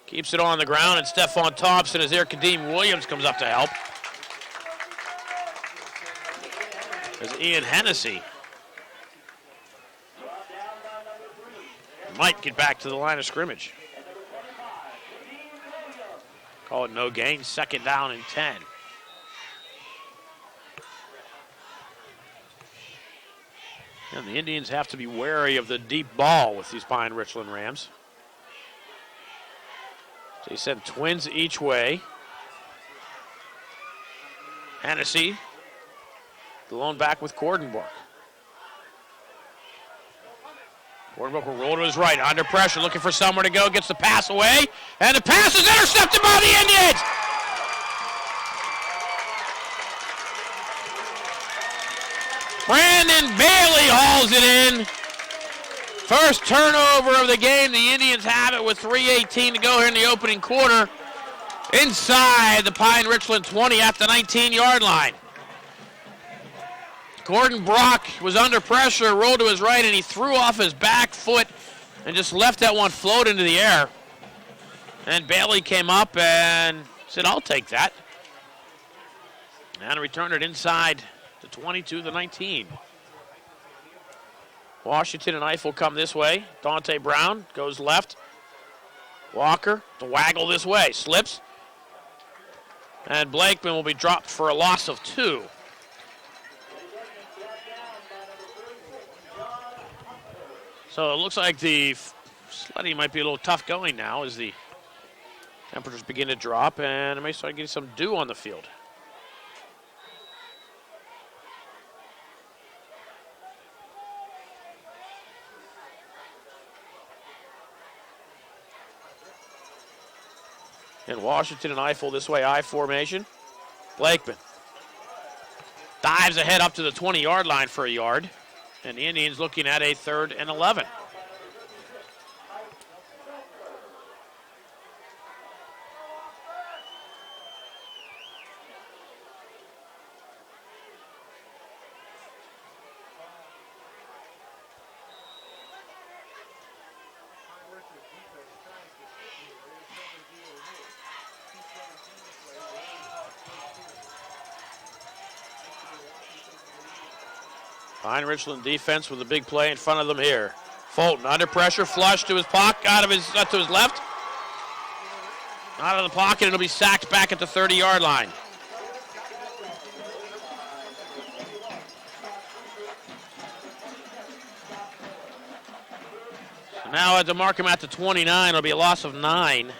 Keeps it on the ground, and Stephon Thompson is there. Kadeem Williams comes up to help. There's Ian Hennessy. Might get back to the line of scrimmage. Call it no gain, 2nd down and 10. And the Indians have to be wary of the deep ball with these Pine Richland Rams. So he sent twins each way. Hennessy, the lone back with Cordenbrook. Cordenbrook will roll to his right, under pressure, looking for somewhere to go, gets the pass away, and the pass is intercepted by the Indians! Brandon Bailey hauls it in. First turnover of the game. The Indians have it with 3:18 to go here in the opening quarter. Inside the Pine Richland 20 at the 19-yard line. Gordon Brock was under pressure, rolled to his right, and he threw off his back foot and just left that one float into the air. And Bailey came up and said, I'll take that. And returned it inside the 20 to the 19. Washington and Eiffel come this way. Dante Brown goes left. Walker to waggle this way. Slips. And Blakeman will be dropped for a loss of 2. So it looks like the sledding might be a little tough going now as the temperatures begin to drop and it may start getting some dew on the field. And Washington and Eiffel this way, I formation. Blakeman dives ahead up to the 20-yard line for a yard. And the Indians looking at a 3rd and 11. Pine Richland defense with a big play in front of them here. Fulton under pressure, flush to his pocket, to his left. Out of the pocket, it'll be sacked back at the 30-yard line. So now I have to mark him at the 29. It'll be a loss of 9. At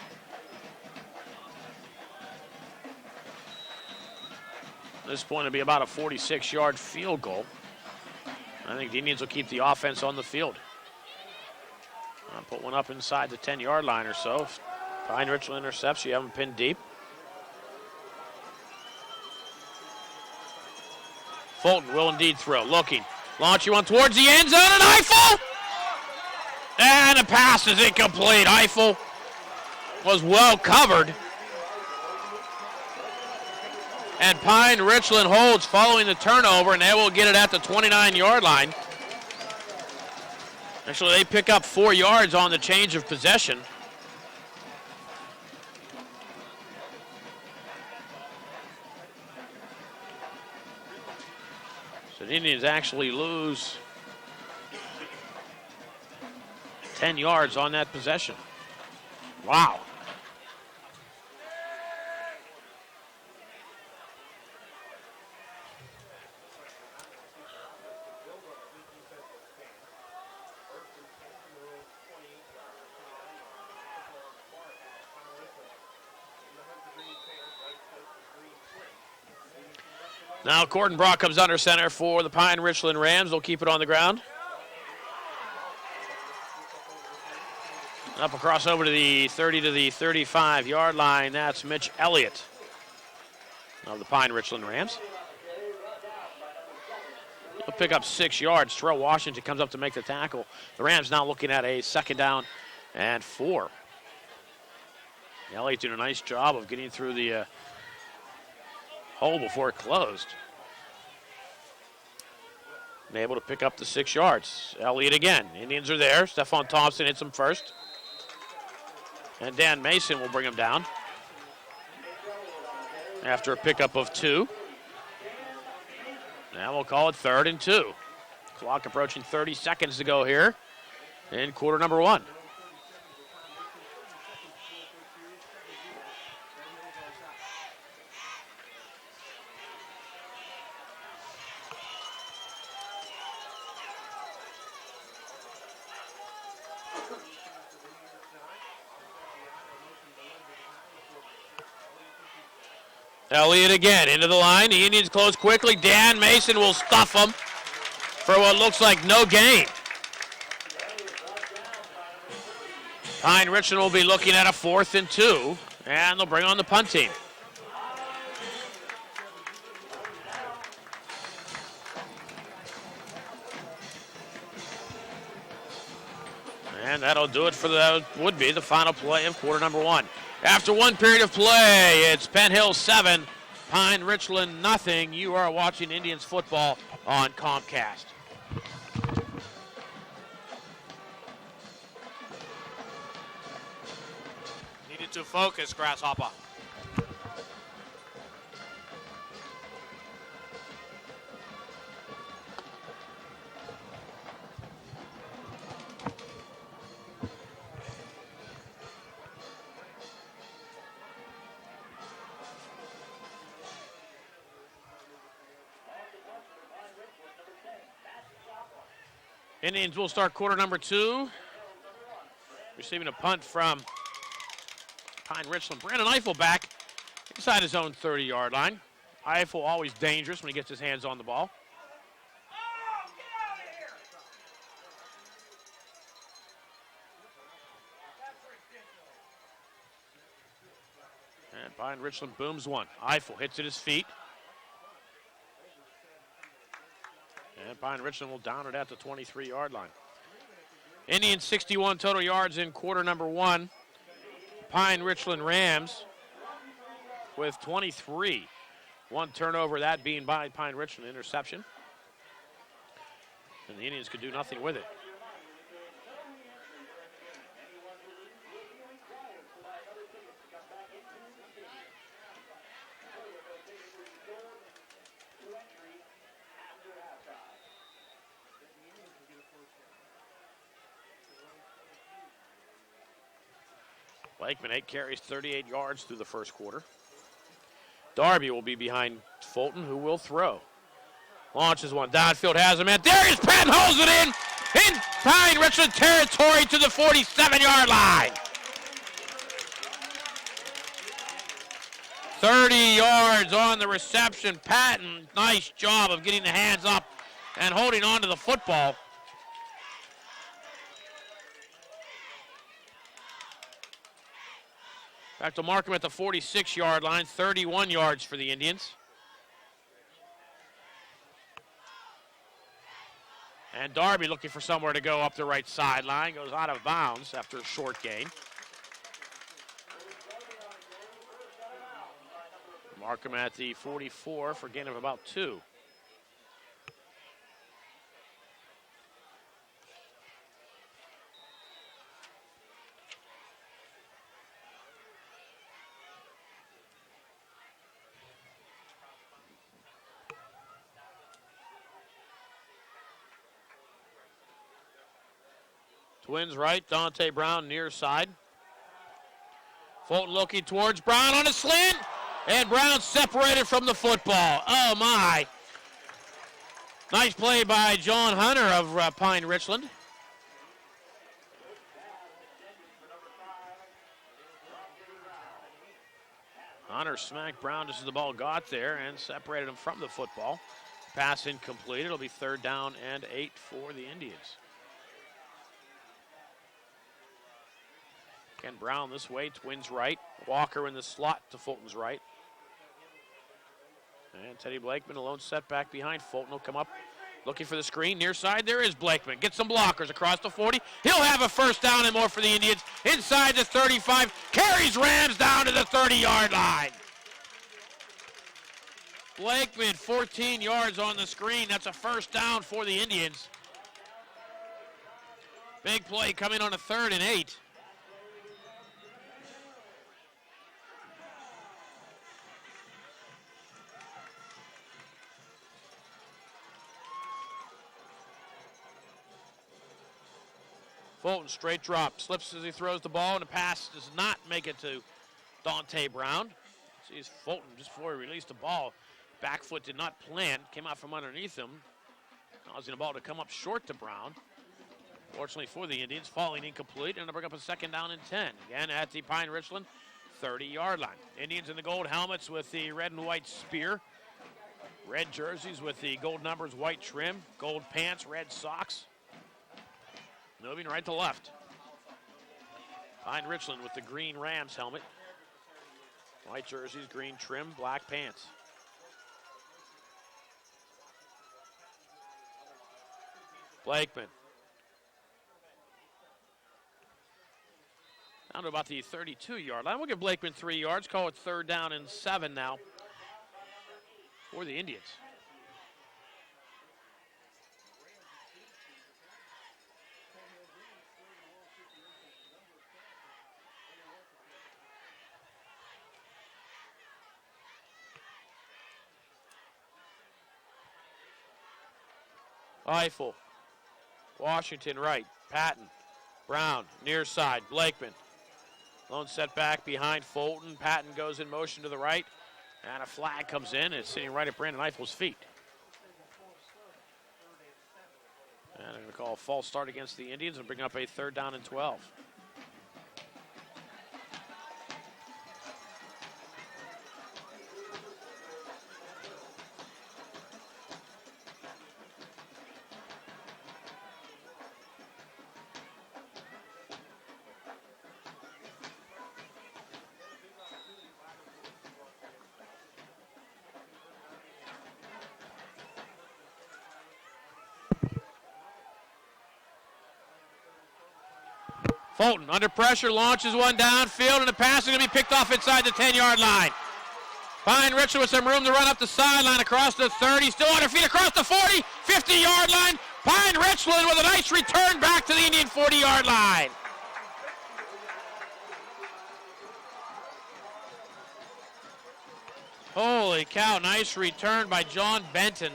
this point, it'll be about a 46-yard field goal. I think the Indians will keep the offense on the field. I'll put one up inside the 10-yard line or so. If Pine Richland intercepts, you have them pinned deep. Fulton will indeed throw. Looking. Launching one towards the end zone, and Eiffel! And the pass is incomplete. Eiffel was well covered. And Pine Richland holds following the turnover, and they will get it at the 29-yard line. Actually, they pick up 4 yards on the change of possession. So the Indians actually lose 10 yards on that possession. Wow. Now Gordon Brock comes under center for the Pine Richland Rams. They'll keep it on the ground. Up across over to the 30 to the 35-yard line. That's Mitch Elliott of the Pine Richland Rams. He'll pick up 6 yards. Terrell Washington comes up to make the tackle. The Rams now looking at a 2nd down and 4. Elliott doing a nice job of getting through the hole before it closed. And able to pick up the 6 yards. Elliott again. Indians are there. Stephon Thompson hits him first. And Dan Mason will bring him down after a pickup of 2. Now we'll call it 3rd and 2. Clock approaching 30 seconds to go here in quarter number 1. Elliott again into the line. The Indians close quickly. Dan Mason will stuff them for what looks like no gain. Pine Richland will be looking at a 4th and 2, and they'll bring on the punt team. And that'll do it for the would be the final play of quarter number 1. After one period of play, it's Penn Hills 7, Pine Richland nothing. You are watching Indians football on Comcast. Needed to focus, Grasshopper. Indians will start quarter number 2. Receiving a punt from Pine Richland. Brandon Eiffel back inside his own 30-yard line. Eiffel always dangerous when he gets his hands on the ball. And Pine Richland booms one. Eiffel hits at his feet. And Pine Richland will down it at the 23-yard line. Indians 61 total yards in quarter number 1. Pine Richland Rams with 23. One turnover, that being by Pine Richland, interception. And the Indians could do nothing with it. Blakeman, 8 carries, 38 yards through the first quarter. Darby will be behind Fulton, who will throw. Launches one downfield, has him, and there is Penn holds it in Pine Richland territory to the 47-yard line. 30 yards on the reception. Patton, nice job of getting the hands up and holding on to the football. Back to mark him at the 46-yard line, 31 yards for the Indians. And Darby looking for somewhere to go up the right sideline, goes out of bounds after a short gain. Mark him at the 44 for a gain of about 2. Twins right, Dante Brown near side. Fulton looking towards Brown on a slant, and Brown separated from the football. Oh my. Nice play by John Hunter of Pine Richland. Hunter smacked Brown just as the ball got there and separated him from the football. Pass incomplete. It'll be 3rd down and 8 for the Indians. Ken Brown this way, Twins right. Walker in the slot to Fulton's right. And Teddy Blakeman, a lone setback behind. Fulton will come up looking for the screen. Near side, there is Blakeman. Gets some blockers across the 40. He'll have a 1st down and more for the Indians. Inside the 35, carries Rams down to the 30-yard line. Blakeman, 14 yards on the screen. That's a first down for the Indians. Big play coming on a 3rd and 8. Fulton, straight drop, slips as he throws the ball, and the pass does not make it to Dante Brown. Sees Fulton just before he released the ball. Back foot did not plant, came out from underneath him, causing the ball to come up short to Brown. Fortunately for the Indians, falling incomplete, and to bring up a 2nd down and 10. Again at the Pine Richland 30-yard line. Indians in the gold helmets with the red and white spear. Red jerseys with the gold numbers, white trim. Gold pants, red socks. Moving right to left. Pine Richland with the green Rams helmet. White jerseys, green trim, black pants. Blakeman. Down to about the 32-yard line. We'll give Blakeman 3 yards. Call it 3rd down and 7 now for the Indians. Eiffel, Washington right, Patton, Brown, near side, Blakeman. Lone setback behind Fulton. Patton goes in motion to the right, and a flag comes in. It's sitting right at Brandon Eiffel's feet. And they're going to call a false start against the Indians and bring up a 3rd down and 12. Fulton under pressure, launches one downfield, and the pass is going to be picked off inside the 10-yard line. Pine Richland with some room to run up the sideline across the 30, still on her feet across the 40, 50-yard line. Pine Richland with a nice return back to the Indian 40-yard line. Holy cow, nice return by John Benton.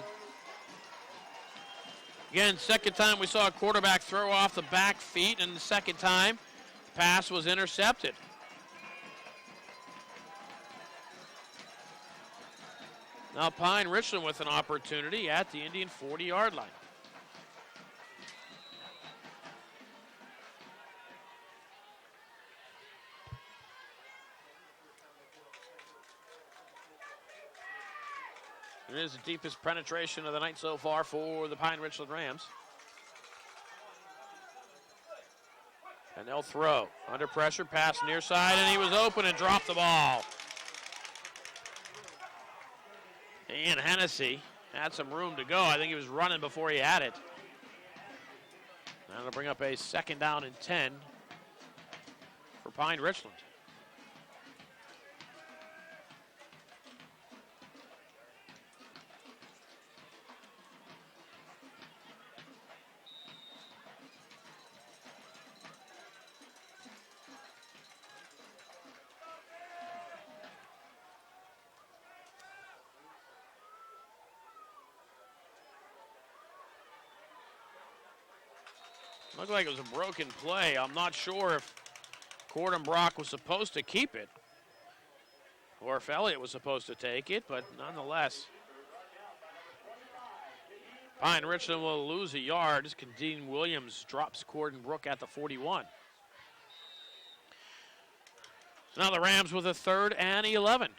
Again, 2nd time we saw a quarterback throw off the back feet, and the 2nd time, the pass was intercepted. Now Pine Richland with an opportunity at the Indian 40-yard line. It is the deepest penetration of the night so far for the Pine Richland Rams. And they'll throw. Under pressure, pass near side, and he was open and dropped the ball. Ian Hennessy had some room to go. I think he was running before he had it. And it'll bring up a 2nd down and 10 for Pine Richland. Looked like it was a broken play. I'm not sure if Cordenbrock was supposed to keep it or if Elliott was supposed to take it, but nonetheless, Pine Richland will lose a yard as Dean Williams drops Cordenbrook at the 41. So now the Rams with a 3rd and 11.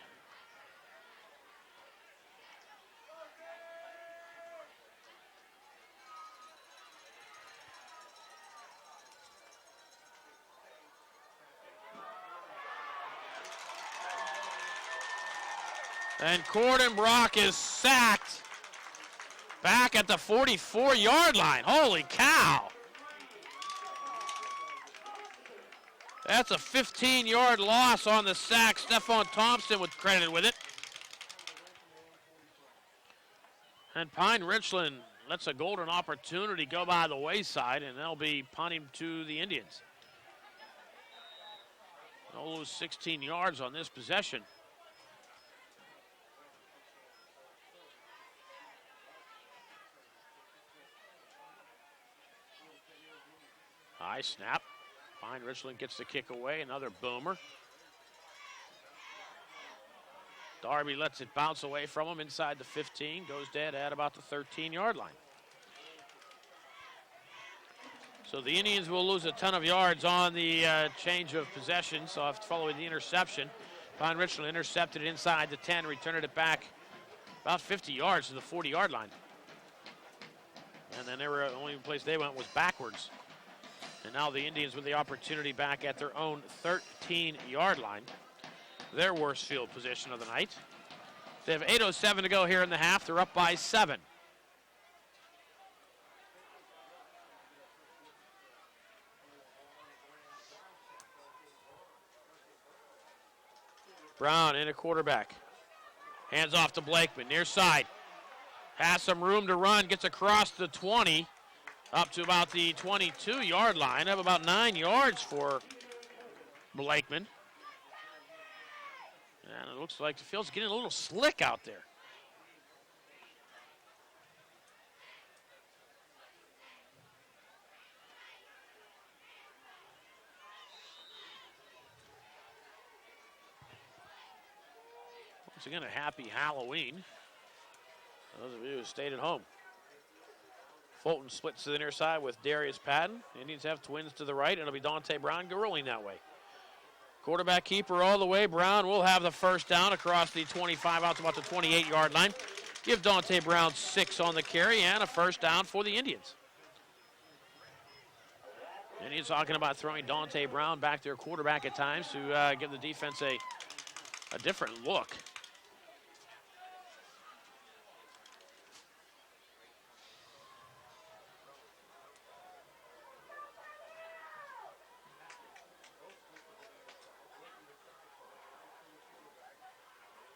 And Cordenbrock is sacked back at the 44-yard line. Holy cow. That's a 15-yard loss on the sack. Stephon Thompson was credited with it. And Pine Richland lets a golden opportunity go by the wayside, and they'll be punting to the Indians. They'll lose 16 yards on this possession. High snap. Pine Richland gets the kick away. Another boomer. Darby lets it bounce away from him inside the 15. Goes dead at about the 13-yard line. So the Indians will lose a ton of yards on the change of possession. So following the interception, Pine Richland intercepted it inside the 10, returned it back about 50 yards to the 40-yard line. And then the only place they went was backwards. And now the Indians with the opportunity back at their own 13-yard line. Their worst field position of the night. They have 8:07 to go here in the half. They're up by 7. Brown in a quarterback. Hands off to Blakeman, near side. Has some room to run, gets across the 20. Up to about the 22-yard line. Up about 9 yards for Blakeman. And it looks like the field's getting a little slick out there. Once again, a happy Halloween. Those of you who stayed at home. Fulton splits to the near side with Darius Patton. Indians have twins to the right, and it'll be Dante Brown rolling that way. Quarterback keeper all the way. Brown will have the first down across the 25 out to about the 28-yard line. Give Dante Brown 6 on the carry and a first down for the Indians. Indians talking about throwing Dante Brown back their quarterback at times to give the defense a different look.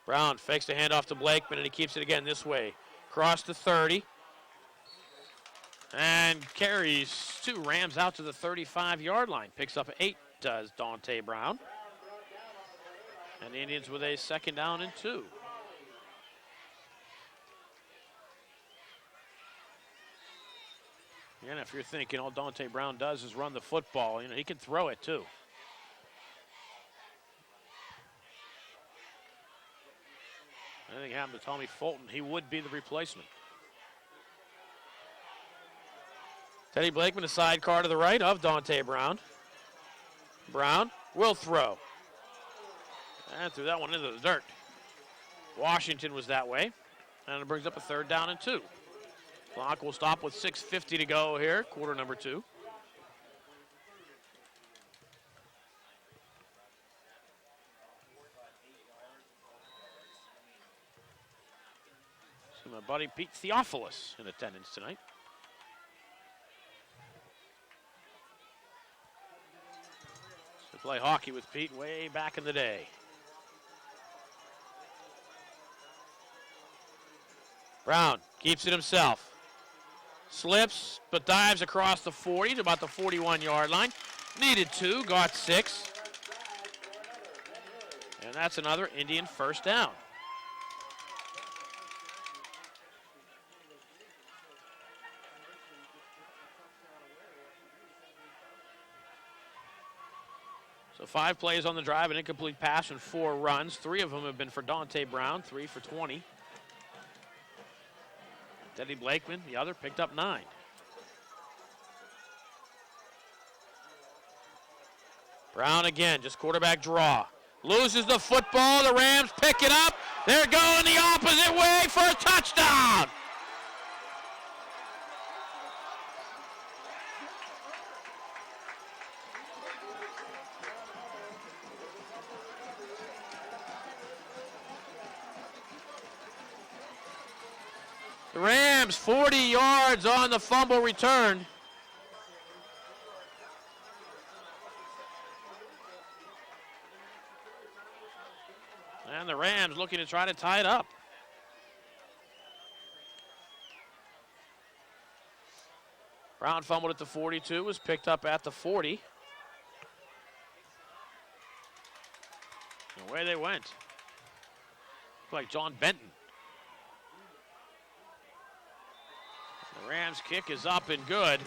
Brown fakes the handoff to Blakeman, and he keeps it again this way. Cross to 30. And carries 2 Rams out to the 35-yard line. Picks up 8, does Dante Brown. And the Indians with a second down and 2. And if you're thinking all Dante Brown does is run the football, he can throw it too. Anything happened to Tommy Fulton, he would be the replacement. Teddy Blakeman, a sidecar to the right of Dante Brown. Brown will throw. And threw that one into the dirt. Washington was that way. And it brings up a third down and 2. Clock will stop with 6:50 to go here, quarter number 2. My buddy Pete Theophilus in attendance tonight. To play hockey with Pete way back in the day. Brown keeps it himself. Slips, but dives across the 40 to about the 41-yard line. Needed 2, got 6. And that's another Indian first down. So 5 plays on the drive, an incomplete pass and 4 runs. 3 of them have been for Dante Brown, 3 for 20. Teddy Blakeman, the other, picked up 9. Brown again, just quarterback draw. Loses the football, the Rams pick it up. They're going the opposite way for a touchdown. The Rams 40 yards on the fumble return. And the Rams looking to try to tie it up. Brown fumbled at the 42, was picked up at the 40. And away they went. Looked like John Benton. The Rams kick is up and good.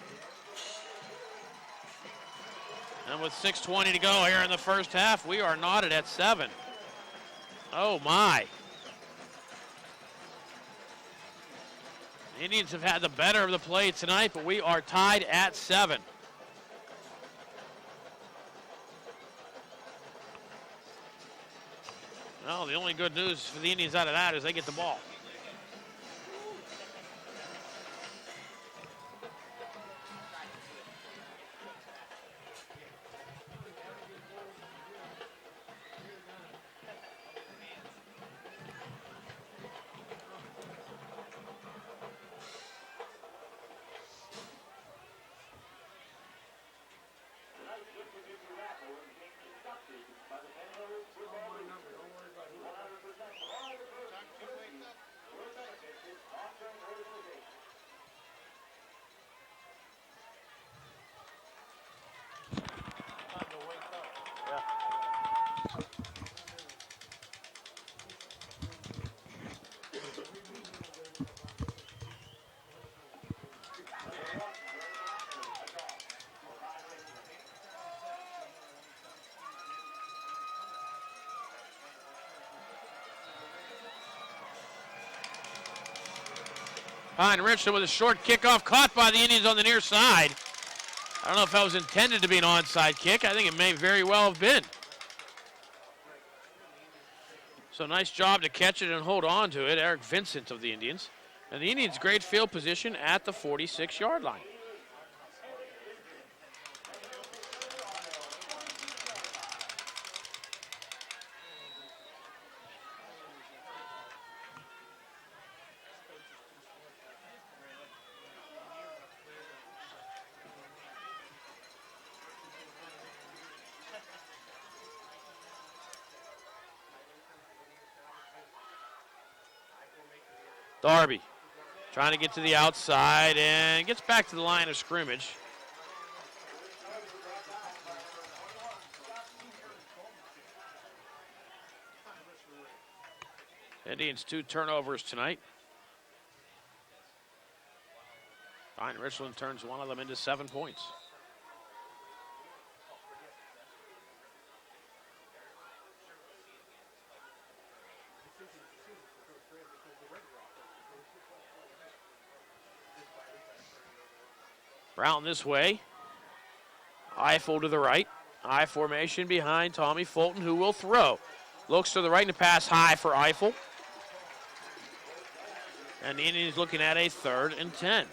And with 6:20 to go here in the first half, we are knotted at 7. Oh my. The Indians have had the better of the play tonight, but we are tied at 7. Well, the only good news for the Indians out of that is they get the ball. Pine Richland with a short kickoff caught by the Indians on the near side. I don't know if that was intended to be an onside kick. I think it may very well have been. So nice job to catch it and hold on to it, Eric Vincent of the Indians. And the Indians' great field position at the 46-yard line. Darby trying to get to the outside and gets back to the line of scrimmage. Indians 2 turnovers tonight. Pine Richland turns one of them into 7 points. Brown this way. Eiffel to the right. I formation behind Tommy Fulton, who will throw. Looks to the right and a pass high for Eiffel. And the Indians looking at a 3rd and 10.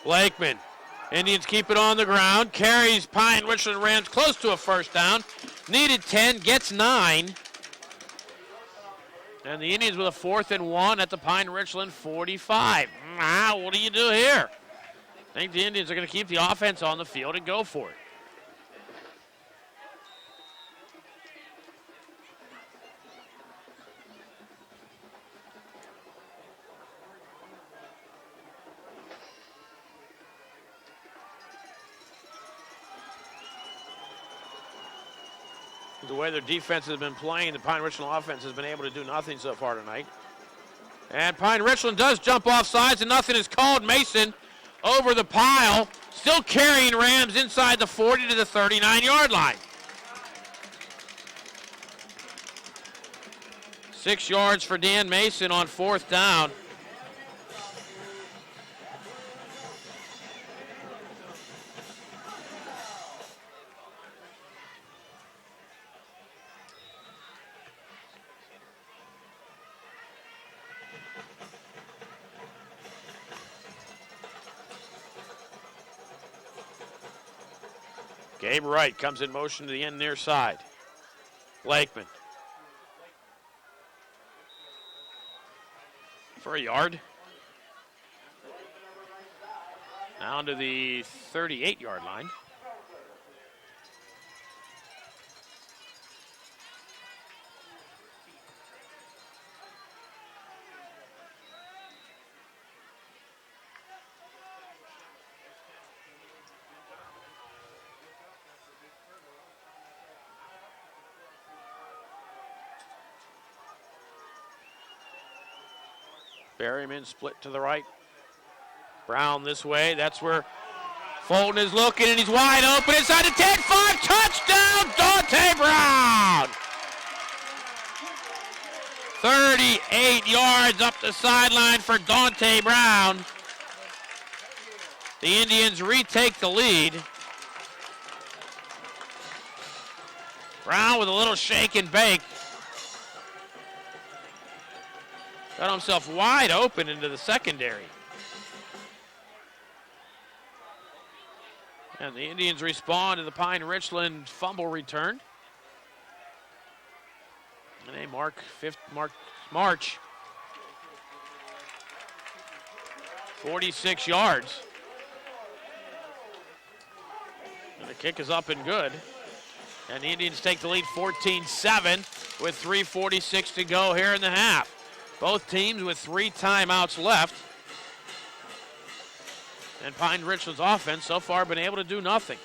Blakeman. Indians keep it on the ground. Carries Pine Richland Rams close to a first down. Needed 10, gets 9. And the Indians with a 4th and 1 at the Pine Richland 45. What do you do here? I think the Indians are going to keep the offense on the field and go for it. The way their defense has been playing, the Pine Richland offense has been able to do nothing so far tonight. And Pine Richland does jump off sides, and nothing is called. Mason over the pile, still carrying Rams inside the 40 to the 39-yard line. 6 yards for Dan Mason on 4th down. Gabe Wright comes in motion to the end near side. Blakeman. For a yard. Down to the 38-yard line. Berryman split to the right. Brown this way. That's where Fulton is looking, and he's wide open inside the 10-5. Touchdown, Dante Brown! 38 yards up the sideline for Dante Brown. The Indians retake the lead. Brown with a little shake and bake. Got himself wide open into the secondary. And the Indians respond to the Pine Richland fumble return. And they march 46 yards. And the kick is up and good. And the Indians take the lead 14-7 with 3:46 to go here in the half. Both teams with 3 timeouts left. And Pine Richland's offense so far been able to do nothing.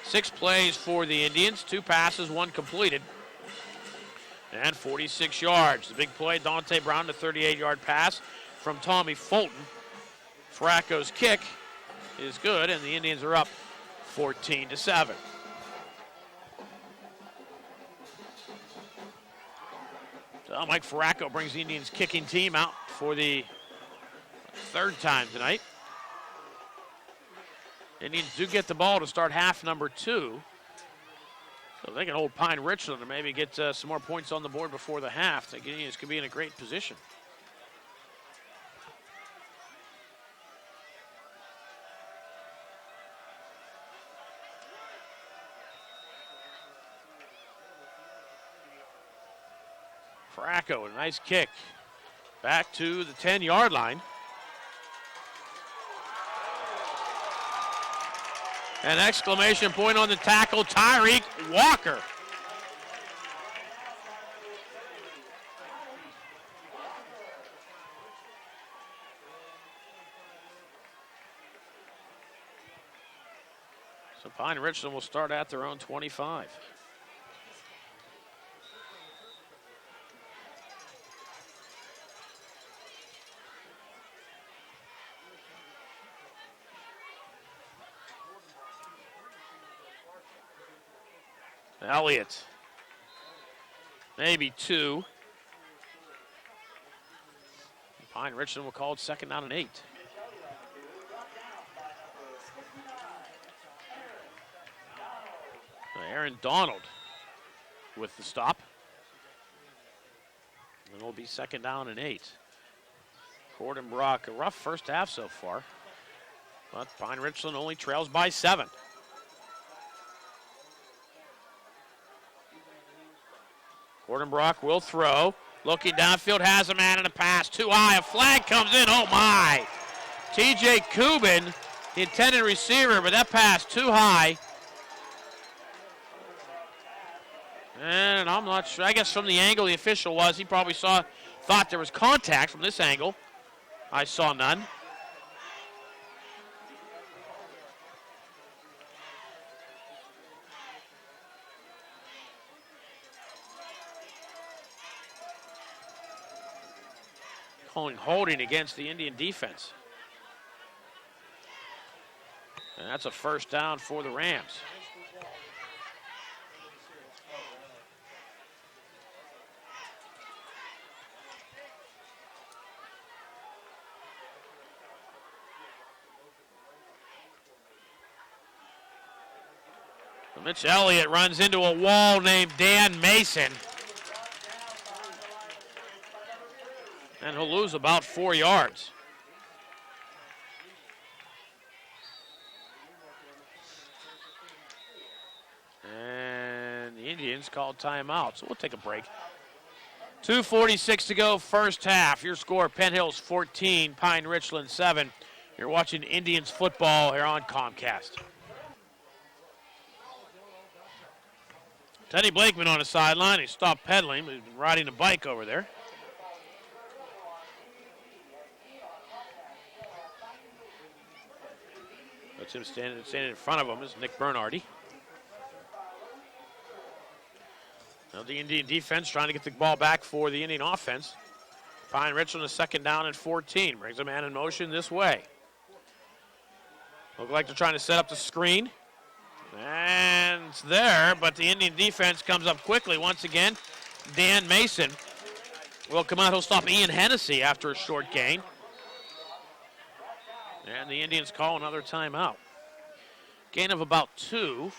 6 plays for the Indians, 2 passes, 1 completed. And 46 yards. The big play, Dante Brown, the 38-yard pass from Tommy Fulton. Fracco's kick is good, and the Indians are up 14-7. So Mike Fracco brings the Indians kicking team out for the 3rd time tonight. Indians do get the ball to start half number 2. So they can hold Pine Richland and maybe get some more points on the board before the half. The Indians could be in a great position. Fracco, a nice kick. Back to the 10-yard line. An exclamation point on the tackle, Tyreek Walker. So Pine Richland will start at their own 25. Elliott, maybe 2. Pine Richland will call it 2nd down and 8. Aaron Donald with the stop. And it'll be 2nd down and 8. Gordon Brock, a rough first half so far, but Pine Richland only trails by 7. Gordon Brock will throw. Looking downfield, has a man in a pass. Too high, a flag comes in. Oh my! TJ Kubin, the intended receiver, but that pass too high. And I'm not sure. I guess from the angle the official was, he probably thought there was contact from this angle. I saw none. Holding against the Indian defense. And that's a 1st down for the Rams. Mitch Elliott runs into a wall named Dan Mason. And he'll lose about 4 yards. And the Indians called timeout, so we'll take a break. 2:46 to go, first half. Your score, Penn Hills 14, Pine Richland 7. You're watching Indians football here on Comcast. Teddy Blakeman on the sideline. He stopped pedaling. He's been riding a bike over there. That's him standing in front of him is Nick Bernardi. Now the Indian defense trying to get the ball back for the Indian offense. Pine Richland is second down and 14. Brings a man in motion this way. Look like they're trying to set up the screen. And it's there, but the Indian defense comes up quickly once again. Dan Mason will come out. He'll stop Ian Hennessy after a short gain. And the Indians call another timeout. Gain of about 2,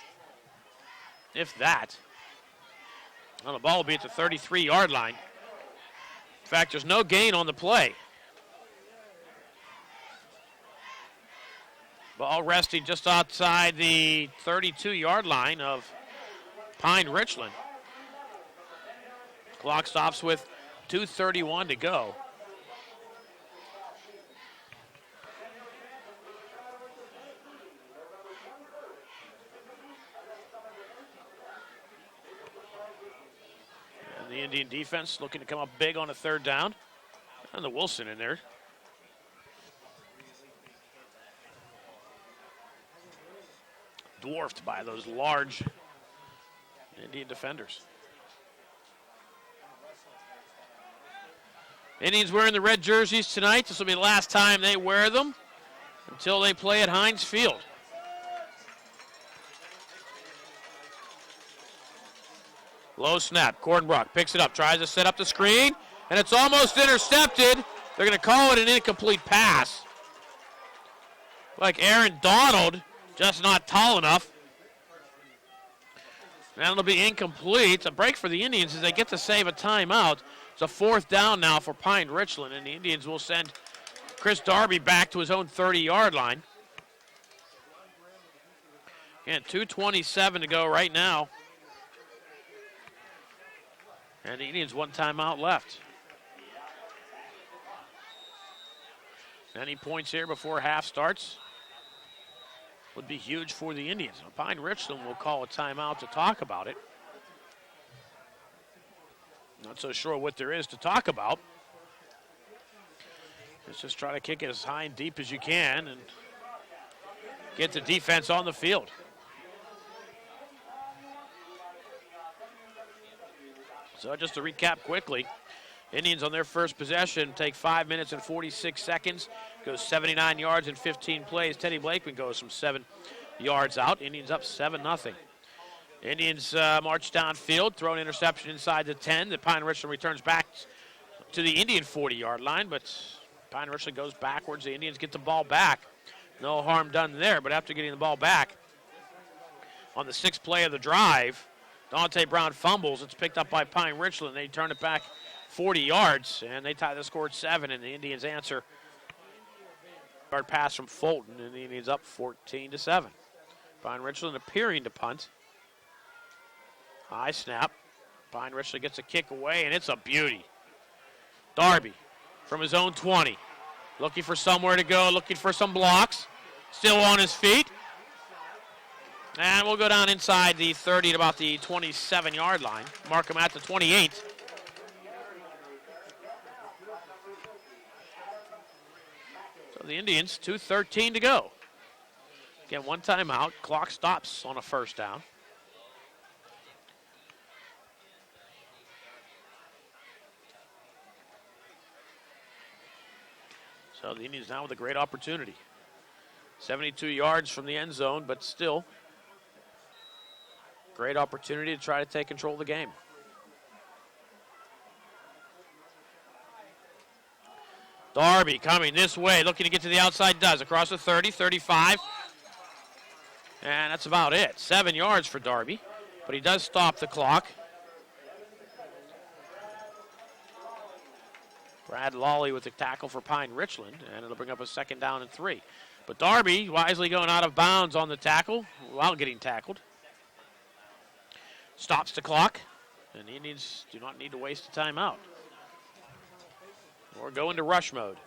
if that. Well, the ball will be at the 33-yard line. In fact, there's no gain on the play. Ball resting just outside the 32-yard line of Pine Richland. Clock stops with 2:31 to go. And the Indian defense looking to come up big on a third down. And the Wilson in there. Dwarfed by those large Indian defenders. Indians wearing the red jerseys tonight. This will be the last time they wear them until they play at Heinz Field. Low snap. Cordenbrock picks it up, tries to set up the screen, and it's almost intercepted. They're going to call it an incomplete pass. Like Aaron Donald, just not tall enough. And it'll be incomplete. It's a break for the Indians as they get to save a timeout. It's a fourth down now for Pine Richland, and the Indians will send Chris Darby back to his own 30-yard line. Again, 2:27 to go right now. And the Indians one timeout left. Any points here before half starts would be huge for the Indians. Now, Pine Richland will call a timeout to talk about it. Not so sure what there is to talk about. Let's just try to kick it as high and deep as you can and get the defense on the field. So just to recap quickly, Indians on their first possession take 5 minutes and 46 seconds, goes 79 yards in 15 plays. Teddy Blakeman goes from 7 yards out. Indians up 7-0. Indians march downfield, throw an interception inside the 10. The Pine Richland returns back to the Indian 40-yard line, but Pine Richland goes backwards. The Indians get the ball back. No harm done there, but after getting the ball back on the 6th play of the drive, Dante Brown fumbles. It's picked up by Pine Richland. They turn it back 40 yards, and they tie the score at 7, and the Indians answer. Yard pass from Fulton, and the Indians up 14-7. Pine Richland appearing to punt. High snap. Pine Richland gets a kick away, and it's a beauty. Darby from his own 20. Looking for somewhere to go, looking for some blocks. Still on his feet. And we'll go down inside the 30 at about the 27-yard line. Mark him at the 28. So the Indians, 2:13 to go. Again, one timeout. Clock stops on a first down. So the Indians now with a great opportunity. 72 yards from the end zone, but still great opportunity to try to take control of the game. Darby coming this way, looking to get to the outside, does. Across the 30, 35. And that's about it. 7 yards for Darby, but he does stop the clock. Brad Lawley with the tackle for Pine Richland, and it'll bring up a 2nd down and 3. But Darby wisely going out of bounds on the tackle while getting tackled. Stops the clock, and the Indians do not need to waste a timeout or go into rush mode.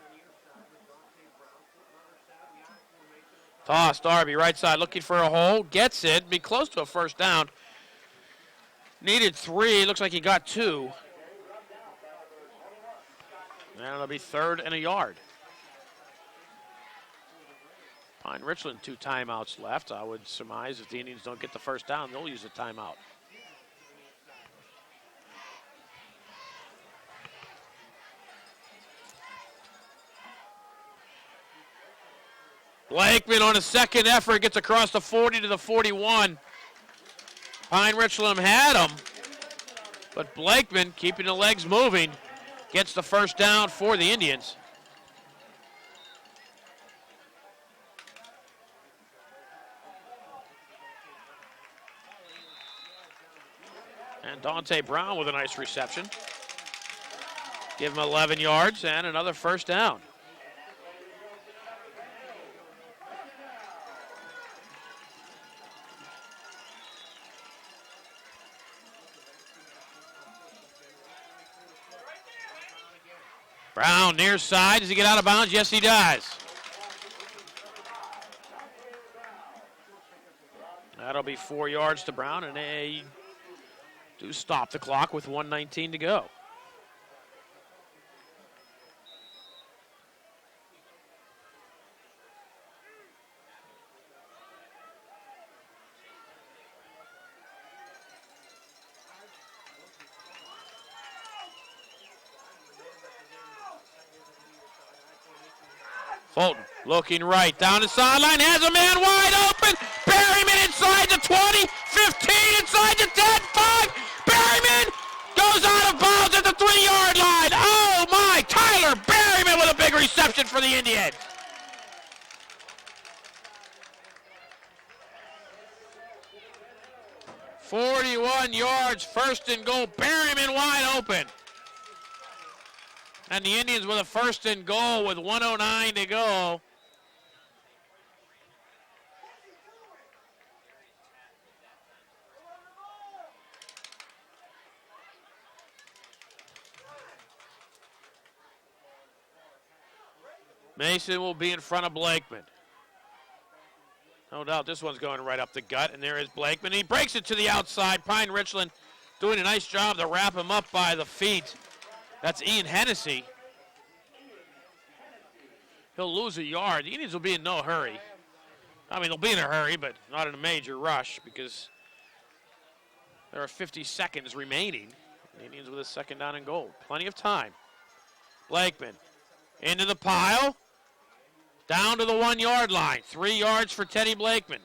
Toss, Darby, right side, looking for a hole. Gets it. Be close to a first down. Needed 3. Looks like he got 2. And it'll be 3rd and a yard. Pine Richland, 2 timeouts left. I would surmise if the Indians don't get the first down, they'll use a timeout. Blakeman on a second effort gets across the 40 to the 41. Pine Richland had him, but Blakeman, keeping the legs moving, gets the first down for the Indians. And Dante Brown with a nice reception. Give him 11 yards and another first down. Brown near side. Does he get out of bounds? Yes, he does. That'll be 4 yards to Brown, and they do stop the clock with 1:19 to go. Fulton looking right down the sideline, has a man wide open. Berryman inside the 20, 15 inside the 10, 5. Berryman goes out of bounds at the 3-yard line. Oh my, Tyler Berryman with a big reception for the Indians. "41 yards, 1st and goal. Berryman wide open. And the Indians with a 1st and goal with 1:09 to go. Mason will be in front of Blakeman. No doubt this one's going right up the gut, and there is Blakeman. He breaks it to the outside. Pine Richland doing a nice job to wrap him up by the feet. That's Ian Hennessy. He'll lose a yard. The Indians will be in no hurry. I mean, they'll be in a hurry, but not in a major rush because there are 50 seconds remaining. The Indians with a 2nd down and goal. Plenty of time. Blakeman into the pile. Down to the 1-yard line. 3 yards for Teddy Blakeman.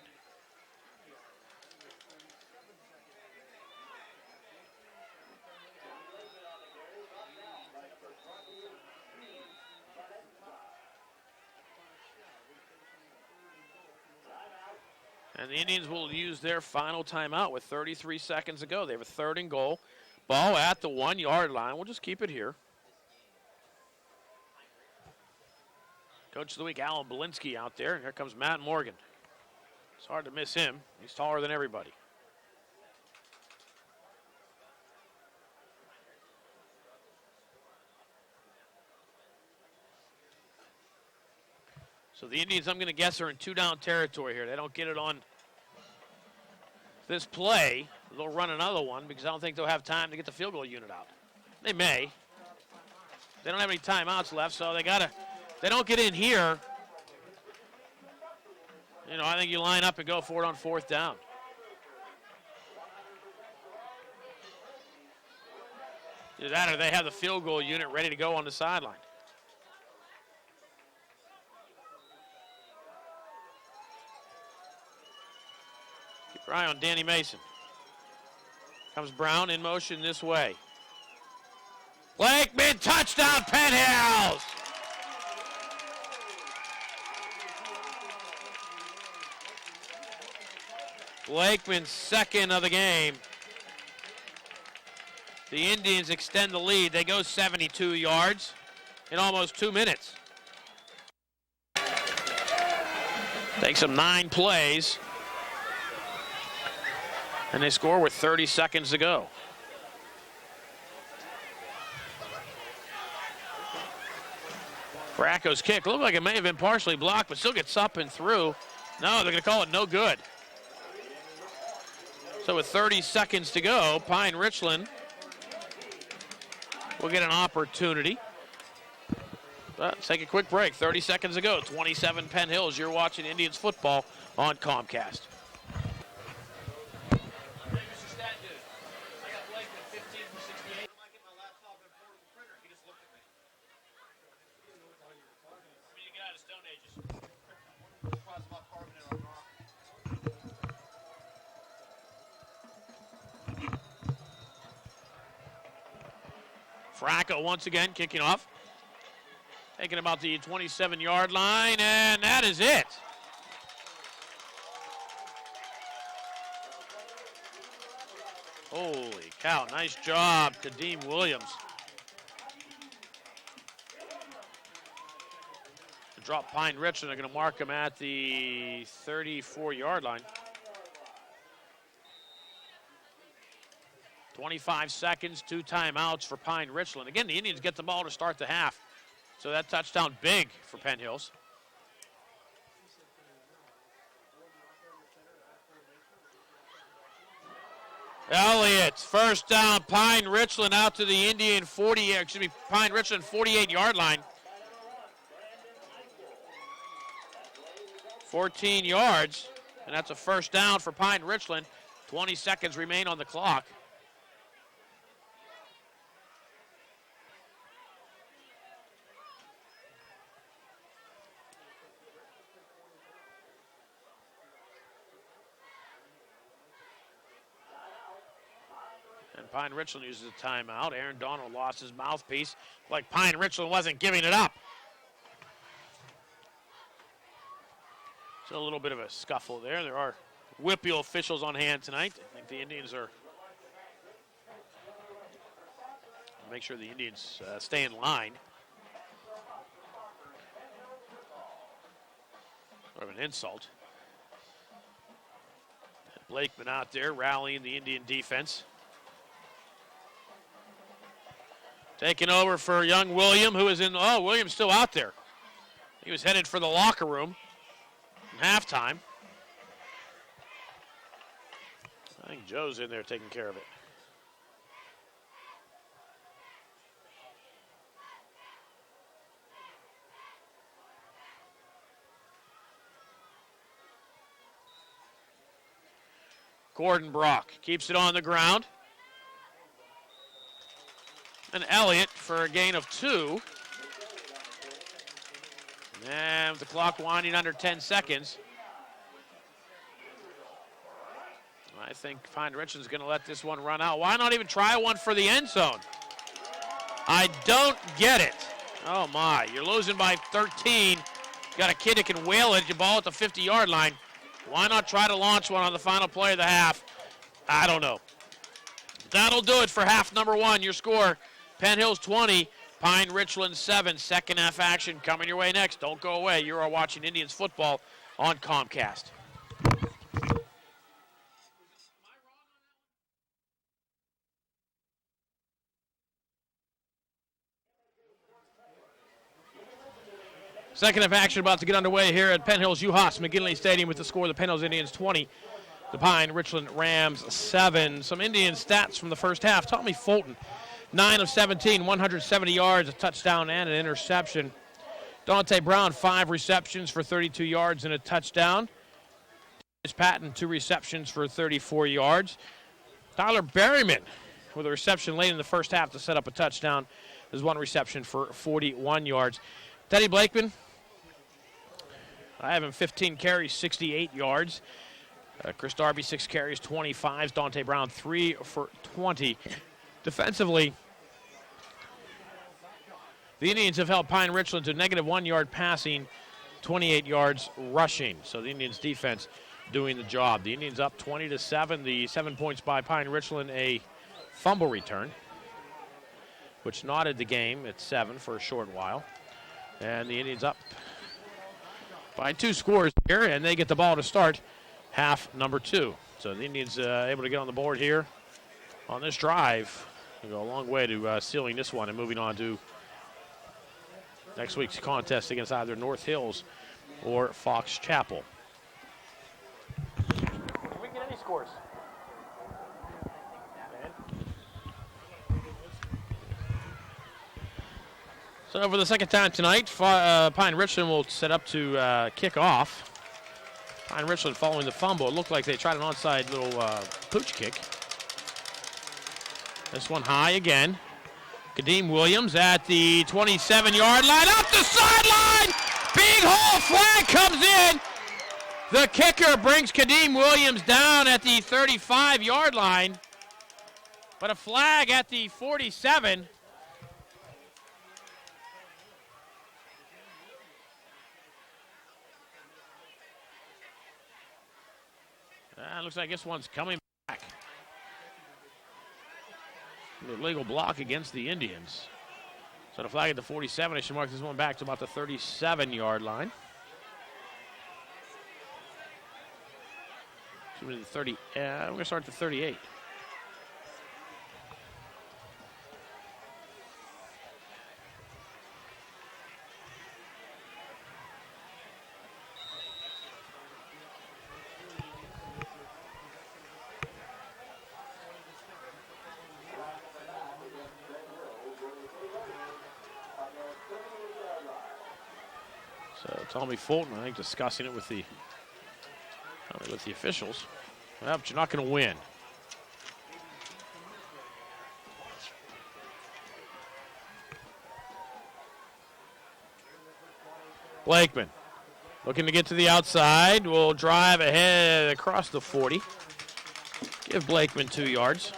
And the Indians will use their final timeout with 33 seconds to go. They have a 3rd and goal. Ball at the 1-yard line. We'll just keep it here. Coach of the week, Alan Belinsky out there. Here comes Matt Morgan. It's hard to miss him. He's taller than everybody. So the Indians, I'm going to guess, are in 2-down territory here. They don't get it on this play. They'll run another one because I don't think they'll have time to get the field goal unit out. They may. They don't have any timeouts left, so they don't get in here. You know, I think you line up and go for it on 4th down. Either that or they have the field goal unit ready to go on the sideline. Keep your eye on Danny Mason. Comes Brown in motion this way. Blakeman, touchdown, Penn Hills! Blakeman's 2nd of the game. The Indians extend the lead. They go 72 yards in almost 2 minutes. Takes them 9 plays. And they score with 30 seconds to go. Bracco's kick looked like it may have been partially blocked, but still gets up and through. No, they're going to call it no good. So with 30 seconds to go, Pine Richland will get an opportunity. But let's take a quick break. 30 seconds to go. 27 Penn Hills. You're watching Indians football on Comcast. Fracco once again kicking off. Taking about the 27-yard line, and that is it. Holy cow, nice job, Kadeem Williams. To drop Pine Richland, they're going to mark him at the 34-yard line. 25 seconds, 2 timeouts for Pine Richland. Again, the Indians get the ball to start the half. So that touchdown big for Penn Hills. Elliott, first down, Pine Richland out to the Indian Pine Richland 48-yard line. 14 yards, and that's a first down for Pine Richland. 20 seconds remain on the clock. Pine Richland uses a timeout. Aaron Donald lost his mouthpiece, like Pine Richland wasn't giving it up. So a little bit of a scuffle there. There are WPIAL officials on hand tonight. I think the Indians are. Make sure the Indians stay in line. Sort of an insult. Blakeman out there rallying the Indian defense. Taking over for young William, who is in, William's still out there. He was headed for the locker room in halftime. I think Joe's in there taking care of it. Gordon Brock keeps it on the ground. And Elliott for a gain of 2. And with the clock winding under 10 seconds, I think Pine Richland's going to let this one run out. Why not even try one for the end zone? I don't get it. Oh, my. You're losing by 13. Got a kid that can whale it. You ball at the 50-yard line. Why not try to launch one on the final play of the half? I don't know. That'll do it for half number 1. Your score, Penn Hills 20, Pine Richland 7. Second half action coming your way next. Don't go away. You are watching Indians football on Comcast. Second half action about to get underway here at Penn Hills U-Haas McGinley Stadium with the score of the Penn Hills Indians 20, the Pine Richland Rams 7. Some Indian stats from the first half. Tommy Fulton, 9 of 17, 170 yards, a touchdown and an interception. Dante Brown, 5 receptions for 32 yards and a touchdown. Patton, 2 receptions for 34 yards. Tyler Berryman with a reception late in the first half to set up a touchdown. There's 1 reception for 41 yards. Teddy Blakeman, I have him 15 carries, 68 yards. Chris Darby, 6 carries, 25. Dante Brown, 3 for 20. Defensively, the Indians have held Pine Richland to -1 yard passing, 28 yards rushing. So the Indians defense doing the job. The Indians up 20-7. The 7 points by Pine Richland, a fumble return, which knotted the game at 7 for a short while. And the Indians up by 2 scores here, and they get the ball to start half number 2. So the Indians able to get on the board here on this drive and go a long way to sealing this one and moving on to next week's contest against either North Hills or Fox Chapel. Did we get any scores? So for the second time tonight, Pine Richland will set up to kick off. Pine Richland following the fumble. It looked like they tried an onside little pooch kick. This one high again. Kadeem Williams at the 27-yard line, up the sideline! Big hole, flag comes in. The kicker brings Kadeem Williams down at the 35-yard line, but a flag at the 47. Looks like this one's coming back. The illegal block against the Indians. So the flag at the 47, I should mark this one back to about the 37-yard line. Should be the 30. We're going to start at the 38. Tommy Fulton, I think, discussing it with the officials. Well, but you're not going to win. Blakeman looking to get to the outside. Will drive ahead across the 40. Give Blakeman 2 yards.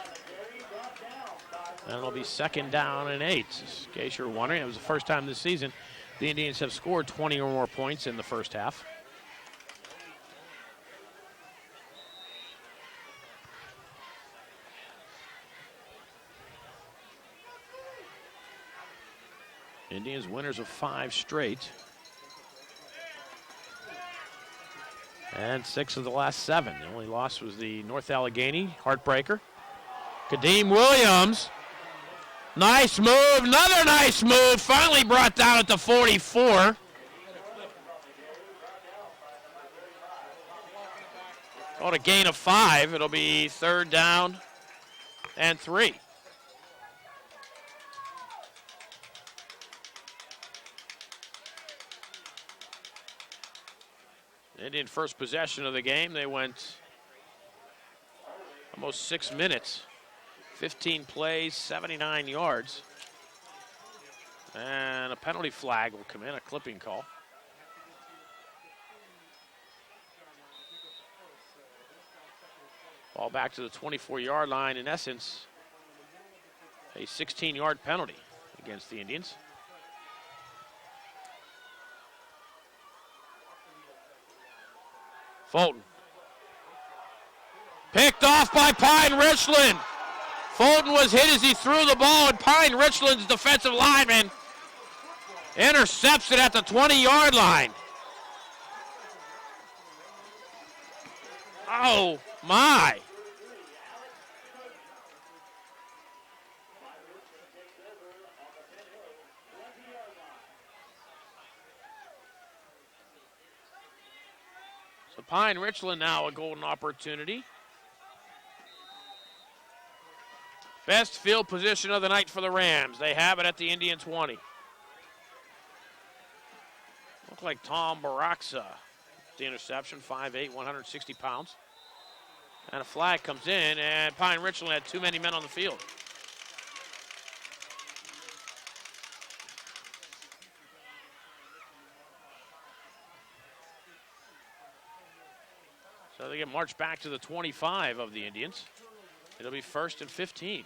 And it'll be 2nd down and 8. In case you're wondering, it was the first time this season the Indians have scored 20 or more points in the first half. Indians winners of 5 straight. And 6 of the last 7. The only loss was the North Allegheny heartbreaker. Kadeem Williams. Nice move, another nice move. Finally brought down at the 44. On a gain of 5, it'll be 3rd down and 3. Indian first possession of the game, they went almost 6 minutes. 15 plays, 79 yards. And a penalty flag will come in, a clipping call. Ball back to the 24-yard line. In essence, a 16-yard penalty against the Indians. Fulton. Picked off by Pine Richland. Fulton was hit as he threw the ball, and Pine Richland's defensive lineman intercepts it at the 20-yard line. Oh, my. So Pine Richland now a golden opportunity. Best field position of the night for the Rams. They have it at the Indian 20. Look like Tom Baraxa. The interception, 5'8", 160 pounds. And a flag comes in, and Pine Richland had too many men on the field. So they get marched back to the 25 of the Indians. It'll be 1st and 15.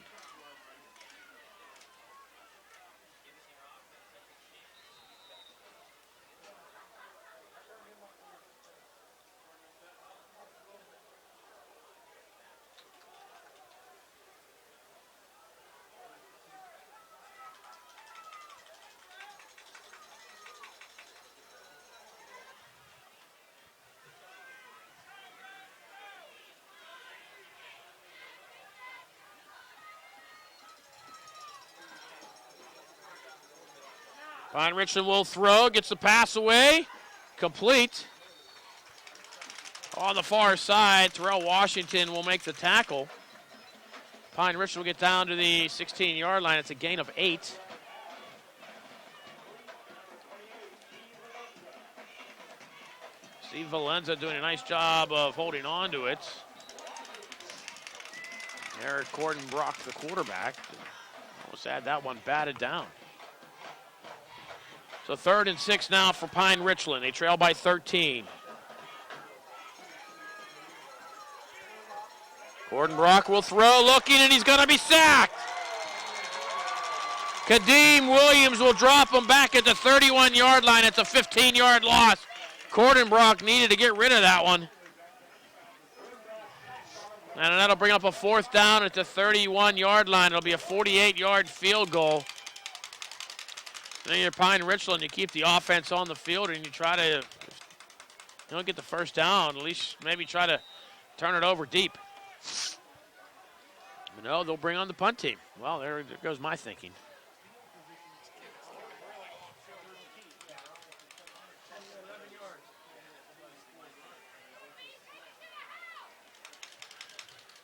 Pine Richland will throw, gets the pass away, complete. On the far side, Terrell Washington will make the tackle. Pine Richland will get down to the 16-yard line. It's a gain of 8. Steve Valenza doing a nice job of holding on to it. Eric Cordenbrock, the quarterback, almost had that one batted down. So 3rd and 6 now for Pine Richland. They trail by 13. Cordenbrock will throw, looking, and he's going to be sacked. Kadeem Williams will drop him back at the 31-yard line. It's a 15-yard loss. Cordenbrock needed to get rid of that one. And that'll bring up a 4th down at the 31-yard line. It'll be a 48-yard field goal. Then you're Pine Richland, you keep the offense on the field and you try to, if you don't get the first down, at least maybe try to turn it over deep. No, they'll bring on the punt team. Well, there goes my thinking.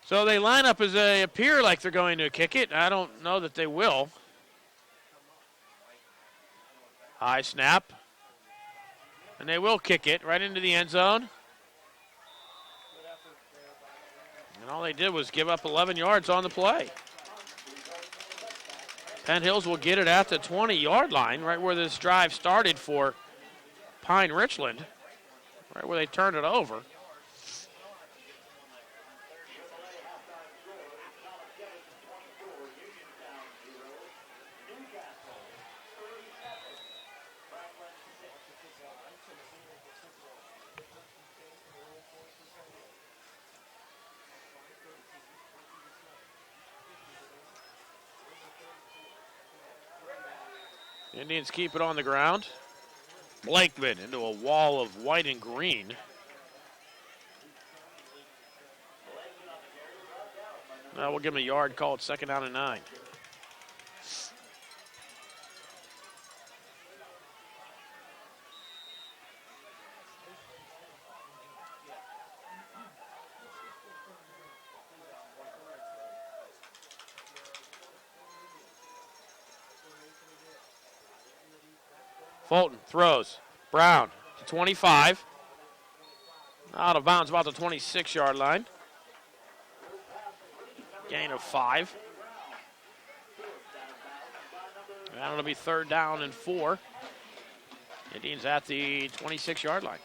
So they line up as they appear like they're going to kick it. I don't know that they will. High snap. And they will kick it right into the end zone. And all they did was give up 11 yards on the play. Penn Hills will get it at the 20-yard line, right where this drive started for Pine Richland, right where they turned it over. Indians keep it on the ground. Blakeman into a wall of white and green. Now we'll give him a yard call. It's 2nd down and 9. Fulton throws. Brown to 25. Out of bounds about the 26-yard line. Gain of 5. And it'll be 3rd down and 4. Indians at the 26-yard line.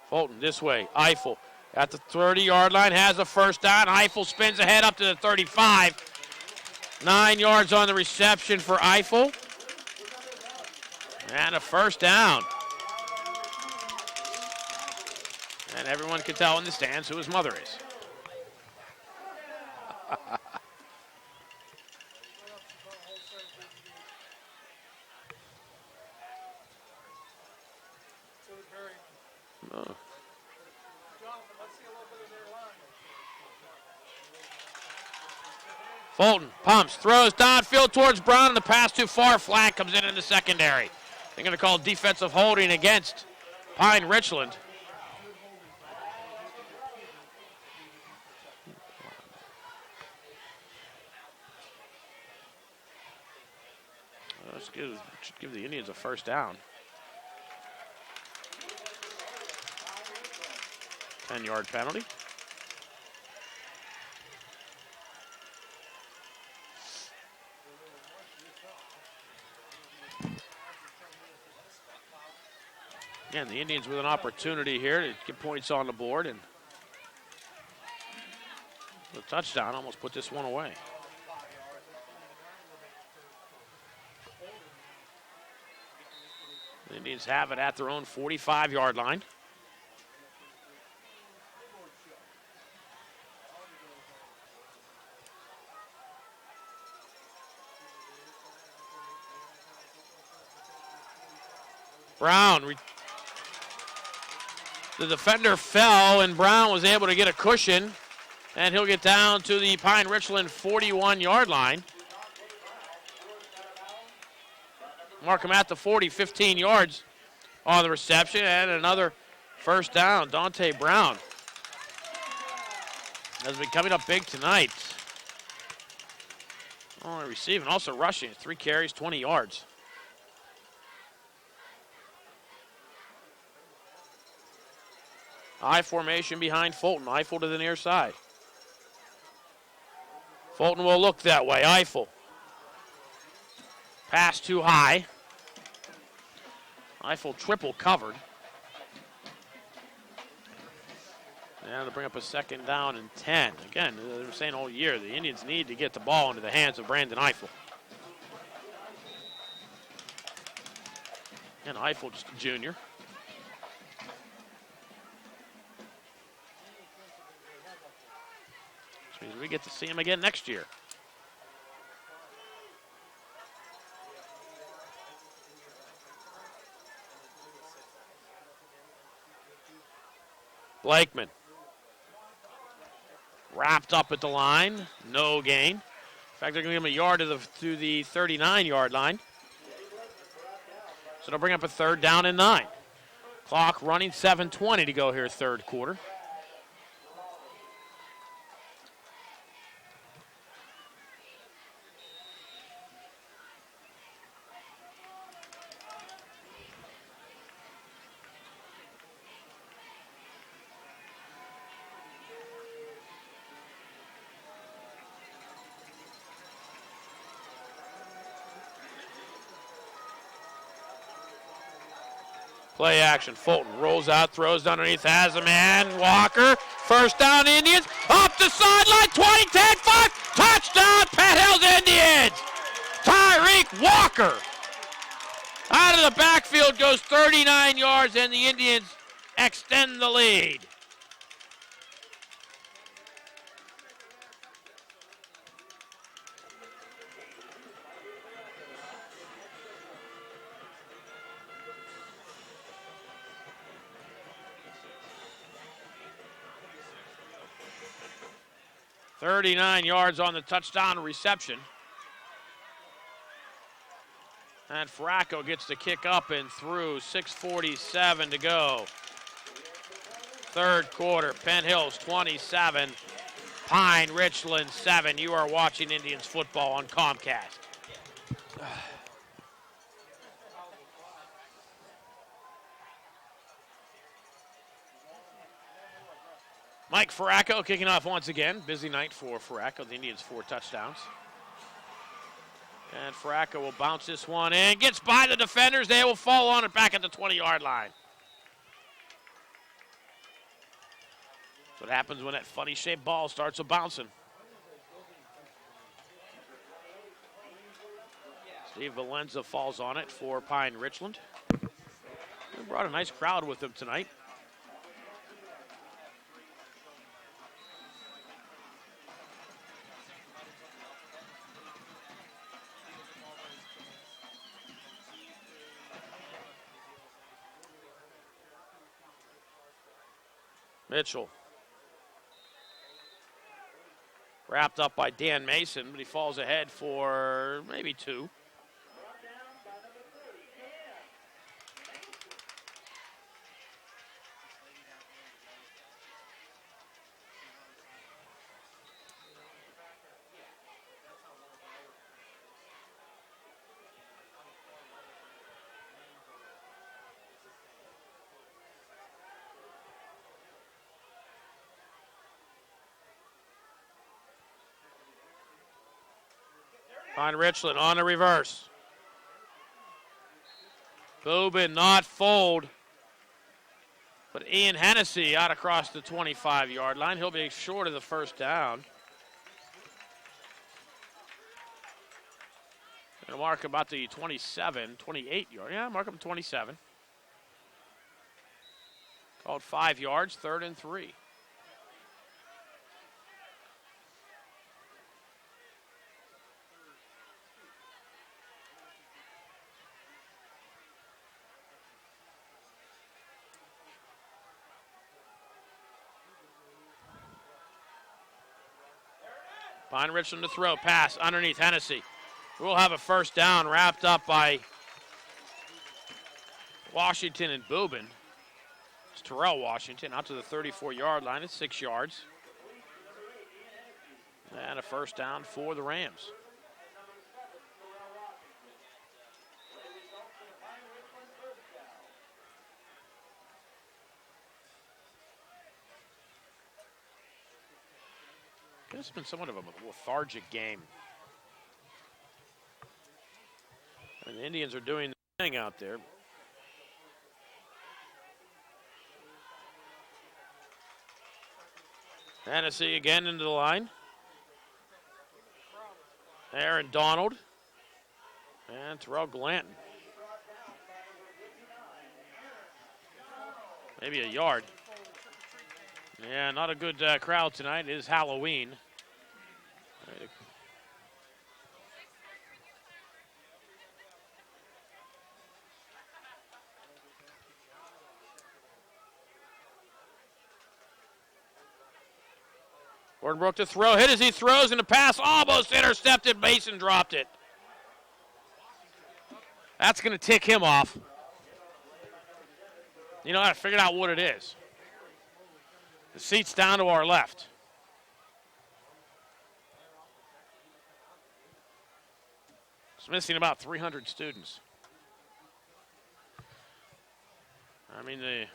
Fulton this way. Eiffel at the 30-yard line has a first down. Eiffel spins ahead up to the 35. 9 yards on the reception for Eiffel. And a first down. And everyone can tell in the stands who his mother is. Oh. Fulton pumps, throws downfield towards Brown, and the pass too far. Flag comes in the secondary. They're going to call defensive holding against Pine Richland. Should give the Indians a first down. 10-yard penalty. Again, the Indians with an opportunity here to get points on the board, and the touchdown almost put this one away. The Indians have it at their own 45-yard line. Brown. The defender fell, and Brown was able to get a cushion, and he'll get down to the Pine Richland 41-yard line. Mark him at the 40, 15 yards on the reception, and another first down. Dante Brown has been coming up big tonight. Only receiving, also rushing. 3 carries, 20 yards. I formation behind Fulton. Eiffel to the near side. Fulton will look that way. Eiffel. Pass too high. Eiffel triple covered. And to bring up a second down and 10. Again, they were saying all year, the Indians need to get the ball into the hands of Brandon Eiffel. And Eiffel, just a junior. Which means we get to see him again next year. Blakeman. Wrapped up at the line, no gain. In fact, they're going to give him a yard to the 39-yard line. So they'll bring up a third down and 9. Clock running, 7:20 to go here, third quarter. Play action. Fulton rolls out, throws underneath, has a man. Walker, first down Indians. Up the sideline, 20, 10, 5. Touchdown, Penn Hills Indians. Tyreek Walker. Out of the backfield goes 39 yards, and the Indians extend the lead. .39 yards on the touchdown reception. And Fracco gets the kick up and through. 6:47 to go. Third quarter, Penn Hills 27, Pine Richland 7. You are watching Indians football on Comcast. Mike Fracco kicking off once again. Busy night for Fracco. The Indians 4 touchdowns. And Fracco will bounce this one in. Gets by the defenders. They will fall on it back at the 20-yard line. That's what happens when that funny-shaped ball starts a-bouncing. Steve Valenza falls on it for Pine Richland. They brought a nice crowd with them tonight. Mitchell. Wrapped up by Dan Mason, but he falls ahead for maybe 2. Pine Richland on the reverse. Boobin not fold. But Ian Hennessy out across the 25-yard line. He'll be short of the first down. Going to mark about the 27, 28-yard. Yeah, mark him 27. Called 5 yards, 3rd and 3. Pine Richland to throw. Pass underneath Hennessy. We'll have a first down wrapped up by Washington and Boobin. It's Terrell Washington out to the 34-yard line. It's 6 yards. And a first down for the Rams. This has been somewhat of a lethargic game. And the Indians are doing the thing out there. Hennessy again into the line. Aaron Donald. And Terrell Glanton. Maybe a yard. Yeah, not a good crowd tonight. It is Halloween. Gordon to throw. Hit as he throws, and the pass almost intercepted. Mason dropped it. That's going to tick him off. You know, I figured out what it is. The seat's down to our left. It's missing about 300 students. I mean, the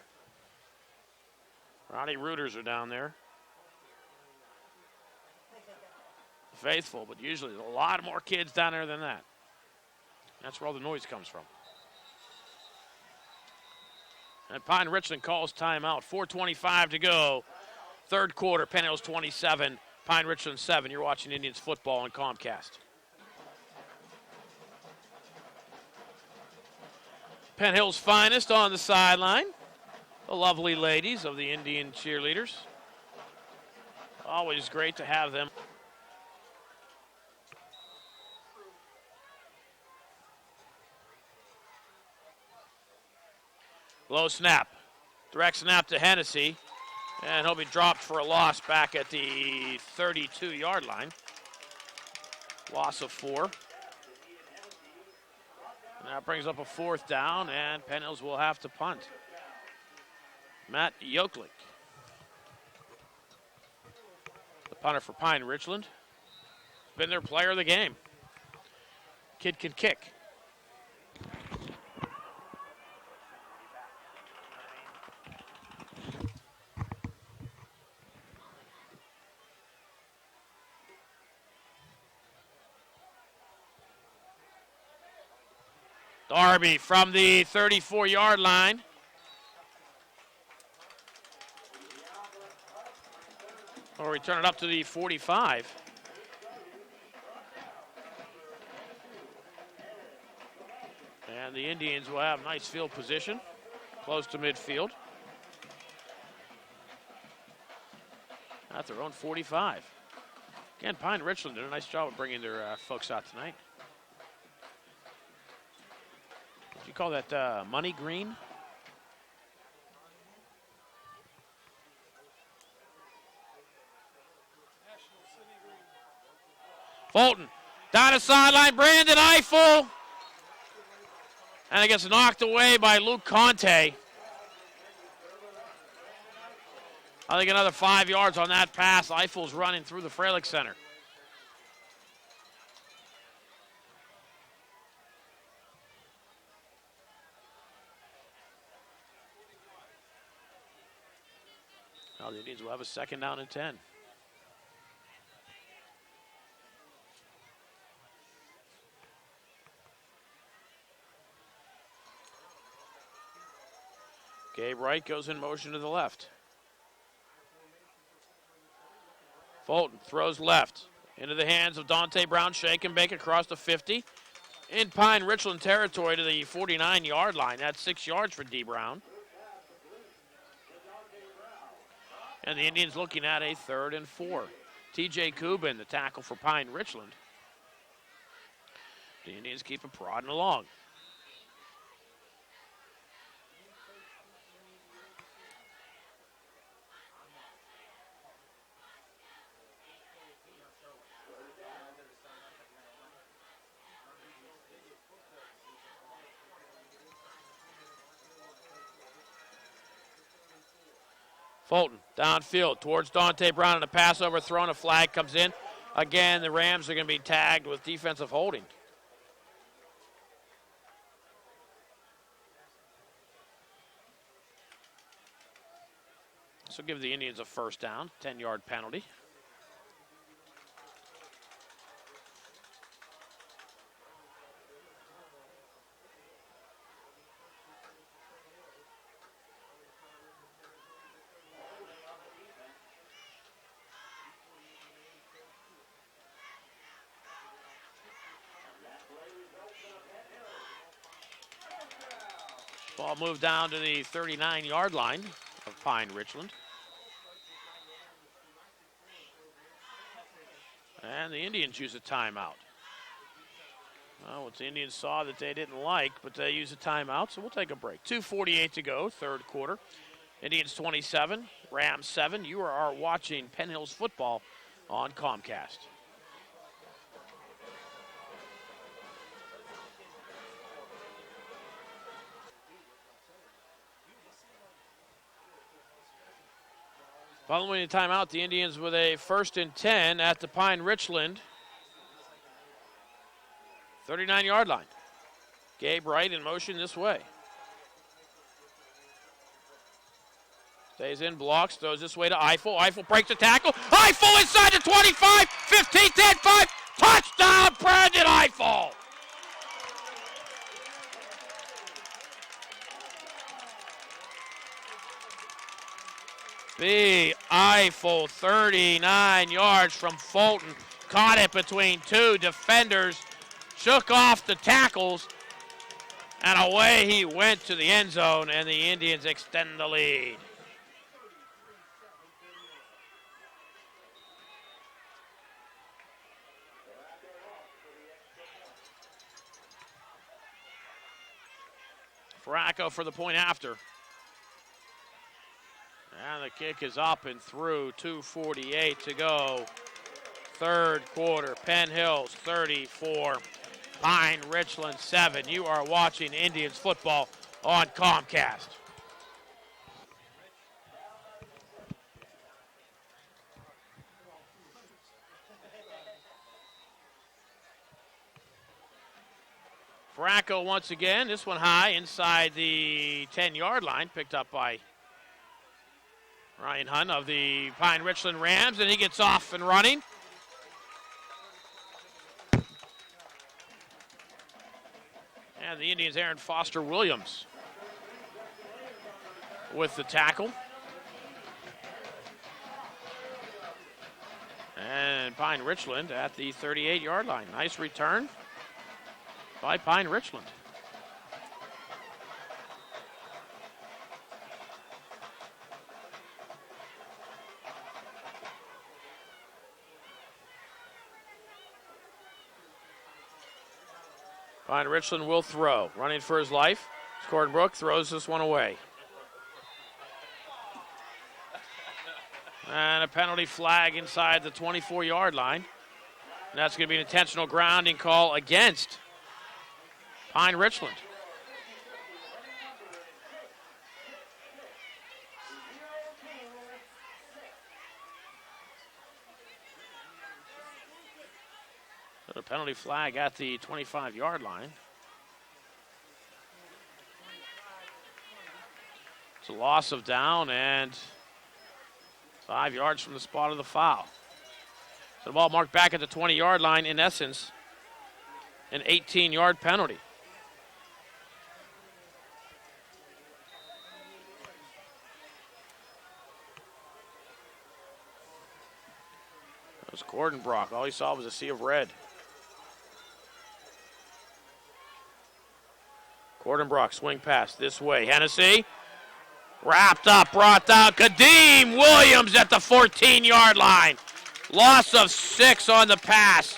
Ronnie Rooters are down there. Faithful, but usually there's a lot more kids down there than that. That's where all the noise comes from. And Pine Richland calls timeout. 4:25 to go. Third quarter, Penn Hills 27, Pine Richland 7. You're watching Indians football on Comcast. Penn Hills' finest on the sideline. The lovely ladies of the Indian cheerleaders. Always great to have them. Low snap. Direct snap to Hennessy. And he'll be dropped for a loss back at the 32-yard line. Loss of 4. And that brings up a fourth down, and Penn Hills will have to punt. Matt Yoklik, the punter for Pine Richland. Been their player of the game. Kid can kick. Darby from the 34-yard line. Or return it up to the 45. And the Indians will have nice field position, close to midfield. At their own 45. Again, Pine Richland did a nice job of bringing their folks out tonight. You call that money green? Fulton down the sideline, Brandon Eiffel. And it gets knocked away by Luke Conte. I think another 5 yards on that pass. Eiffel's running through the Freilich Center. Now the Indians will have a second down and 10. Gabe Wright goes in motion to the left. Fulton throws left into the hands of Dante Brown. Shake and bake across the 50. In Pine Richland territory to the 49-yard line. That's 6 yards for D. Brown. And the Indians looking at a 3rd and 4. T.J. Kubin, the tackle for Pine Richland. The Indians keep it prodding along. Fulton downfield towards Dante Brown, and a pass overthrown. A flag comes in. Again, the Rams are going to be tagged with defensive holding. So give the Indians a first down, 10-yard penalty. Ball moved down to the 39-yard line of Pine Richland. And the Indians use a timeout. Well, what the Indians saw that they didn't like, but they use a timeout, so we'll take a break. 2:48 to go, third quarter. Indians 27, Rams 7. You are watching Penn Hills football on Comcast. Following the timeout, the Indians with a 1st and 10 at the Pine Richland 39-yard line. Gabe Wright in motion this way. Stays in, blocks, throws this way to Eiffel. Eiffel breaks the tackle. Eiffel inside the 25, 15, 10, 5. Touchdown, Brandon Eiffel! B. Eiffel, 39 yards from Fulton. Caught it between two defenders. Shook off the tackles. And away he went to the end zone, and the Indians extend the lead. Faracco for the point after. And the kick is up and through. 2:48 to go. Third quarter. Penn Hills 34. Pine Richland 7. You are watching Indians football on Comcast. Faracco once again. This one high inside the 10-yard line. Picked up by Ryan Hunt of the Pine Richland Rams, and he gets off and running. And the Indians' Aaron Foster Williams with the tackle. And Pine Richland at the 38-yard line. Nice return by Pine Richland. Pine Richland will throw. Running for his life. Cordenbrook throws this one away. And a penalty flag inside the 24-yard line. And that's going to be an intentional grounding call against Pine Richland. A penalty flag at the 25-yard line. It's a loss of down and 5 yards from the spot of the foul. So the ball marked back at the 20-yard line, in essence, an 18-yard penalty. That was Cordenbrock. All he saw was a sea of red. Cordenbrock swing pass this way. Hennessy wrapped up, brought down. Kadeem Williams at the 14-yard line. Loss of 6 on the pass.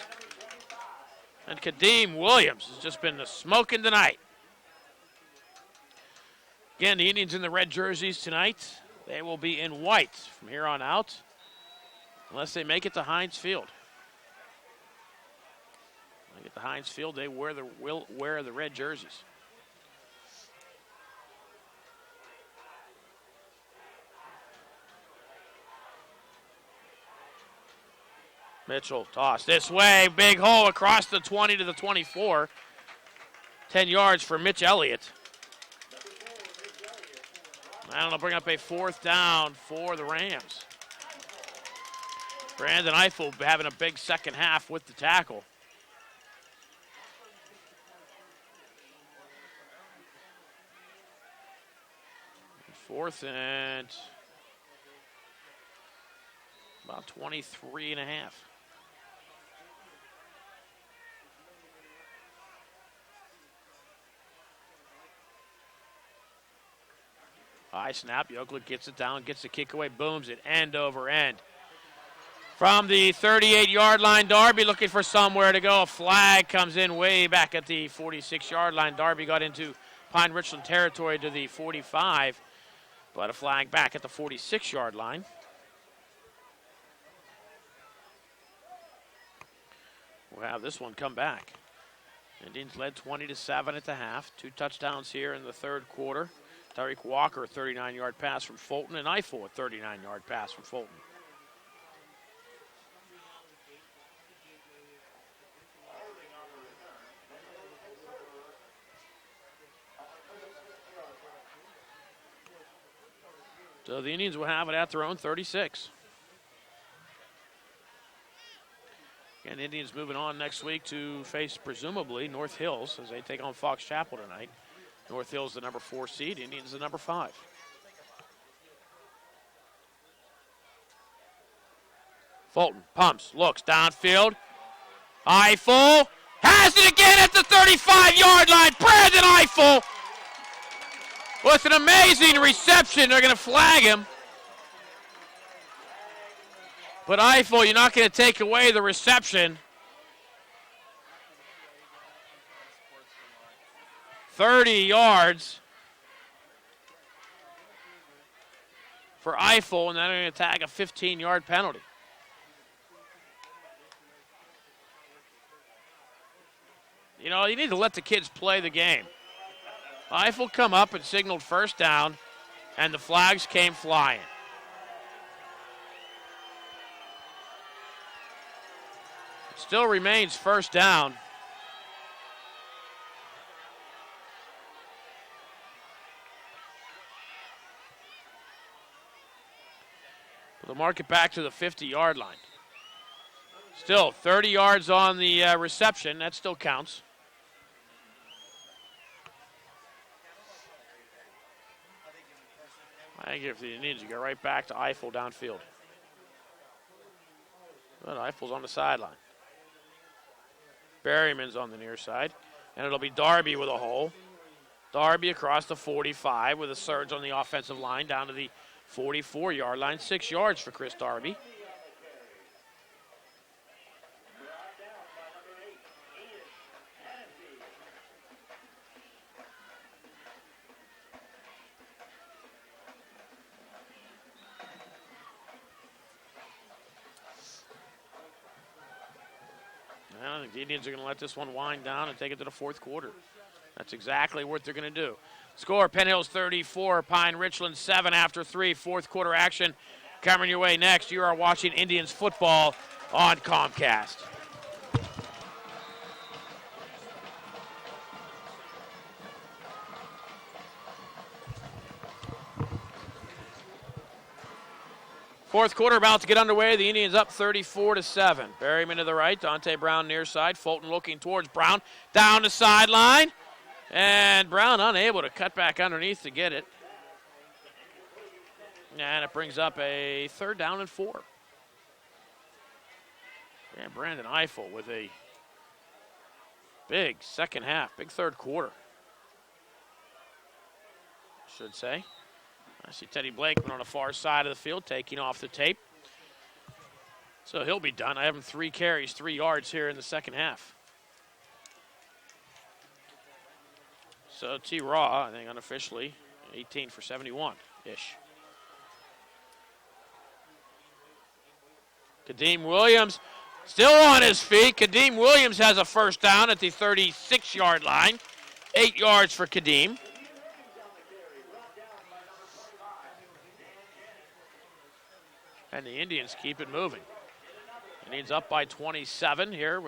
And Kadeem Williams has just been the smoking tonight. Again, the Indians in the red jerseys tonight. They will be in white from here on out, unless they make it to Heinz Field. When they get to Heinz Field, they will wear the red jerseys. Mitchell toss this way. Big hole across the 20 to the 24. 10 yards for Mitch Elliott. That'll bring up a 4th down for the Rams. Brandon Eiffel having a big second half with the tackle. Fourth and about 23 and a half. High snap. Yokluk gets it down, gets the kick away, booms it end over end. From the 38-yard line, Darby looking for somewhere to go. A flag comes in way back at the 46-yard line. Darby got into Pine Richland territory to the 45. But a flag back at the 46-yard line. We'll have this one come back. Indians led 20-7 at the half. 2 touchdowns here in the third quarter. Tyreek Walker, a 39-yard pass from Fulton, and Eiffel, a 39-yard pass from Fulton. So the Indians will have it at their own 36. And Indians moving on next week to face, presumably, North Hills as they take on Fox Chapel tonight. North Hills the number 4 seed, Indians the number 5. Fulton pumps, looks downfield. Eiffel has it again at the 35-yard line. Brandon Eiffel with an amazing reception. They're going to flag him. But Eiffel, you're not going to take away the reception. 30 yards for Eiffel, and then they're going to tag a 15-yard penalty. You know, you need to let the kids play the game. Eiffel come up and signaled first down, and the flags came flying. It still remains first down. They'll mark it back to the 50-yard line. Still 30 yards on the reception. That still counts. I think if the Indians, you go right back to Eiffel downfield. But Eiffel's on the sideline. Berryman's on the near side. And it'll be Darby with a hole. Darby across the 45 with a surge on the offensive line down to the 44-yard line. 6 yards for Chris Darby. I think the Indians are going to let this one wind down and take it to the fourth quarter. That's exactly what they're going to do. Score, Penn Hills 34, Pine Richland 7 after 3. Fourth quarter action coming your way next. You are watching Indians football on Comcast. Fourth quarter about to get underway. The Indians up 34-7. Berryman to the right, Dante Brown near side. Fulton looking towards Brown. Down the sideline. And Brown unable to cut back underneath to get it. And it brings up a 3rd down and 4. And Brandon Eiffel with a big second half, big third quarter, I should say. I see Teddy Blakeman on the far side of the field taking off the tape. So he'll be done. I have him 3 carries, 3 yards here in the second half. So T. Raw, I think unofficially, 18 for 71-ish. Kadeem Williams still on his feet. Kadeem Williams has a first down at the 36-yard line. 8 yards for Kadeem. And the Indians keep it moving. Indians up by 27 here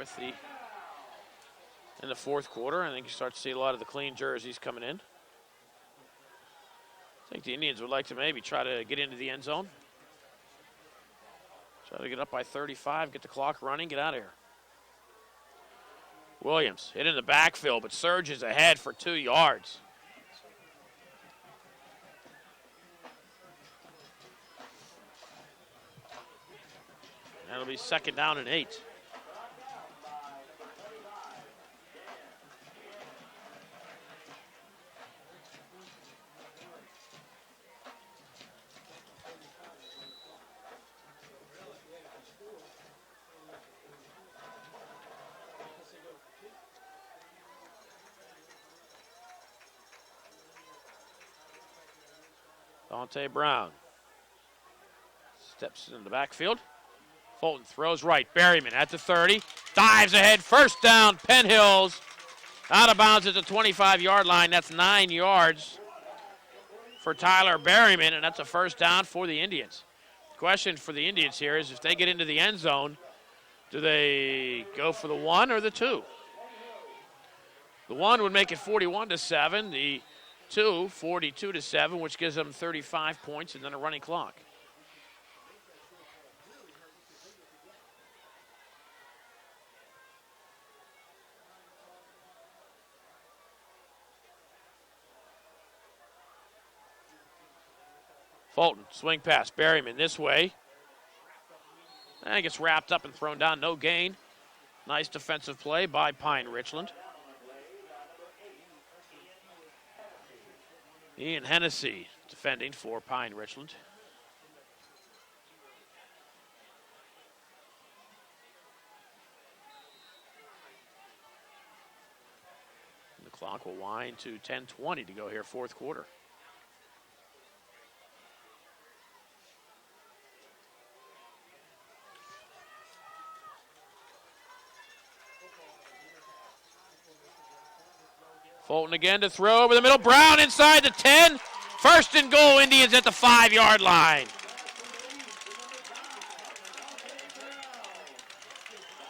in the fourth quarter. I think you start to see a lot of the clean jerseys coming in. I think the Indians would like to maybe try to get into the end zone. Try to get up by 35, get the clock running, get out of here. Williams hit in the backfield, but surges ahead for 2 yards. That'll be 2nd down and 8. Dante Brown steps in the backfield. Fulton throws right. Berryman at the 30. Dives ahead. 1st down. Penn Hills. Out of bounds at the 25-yard line. That's 9 yards for Tyler Berryman, and that's a 1st down for the Indians. The question for the Indians here is if they get into the end zone, do they go for the 1 or the 2? The 1 would make it 41-7. The 2, 42-7, which gives them 35 points and then a running clock. Fulton, swing pass, Berryman this way. And gets wrapped up and thrown down, no gain. Nice defensive play by Pine Richland. Ian Hennessy defending for Pine Richland. And the clock will wind to 10:20 to go here, fourth quarter. Fulton again to throw over the middle. Brown inside the 10. 1st and goal, Indians at the 5-yard line.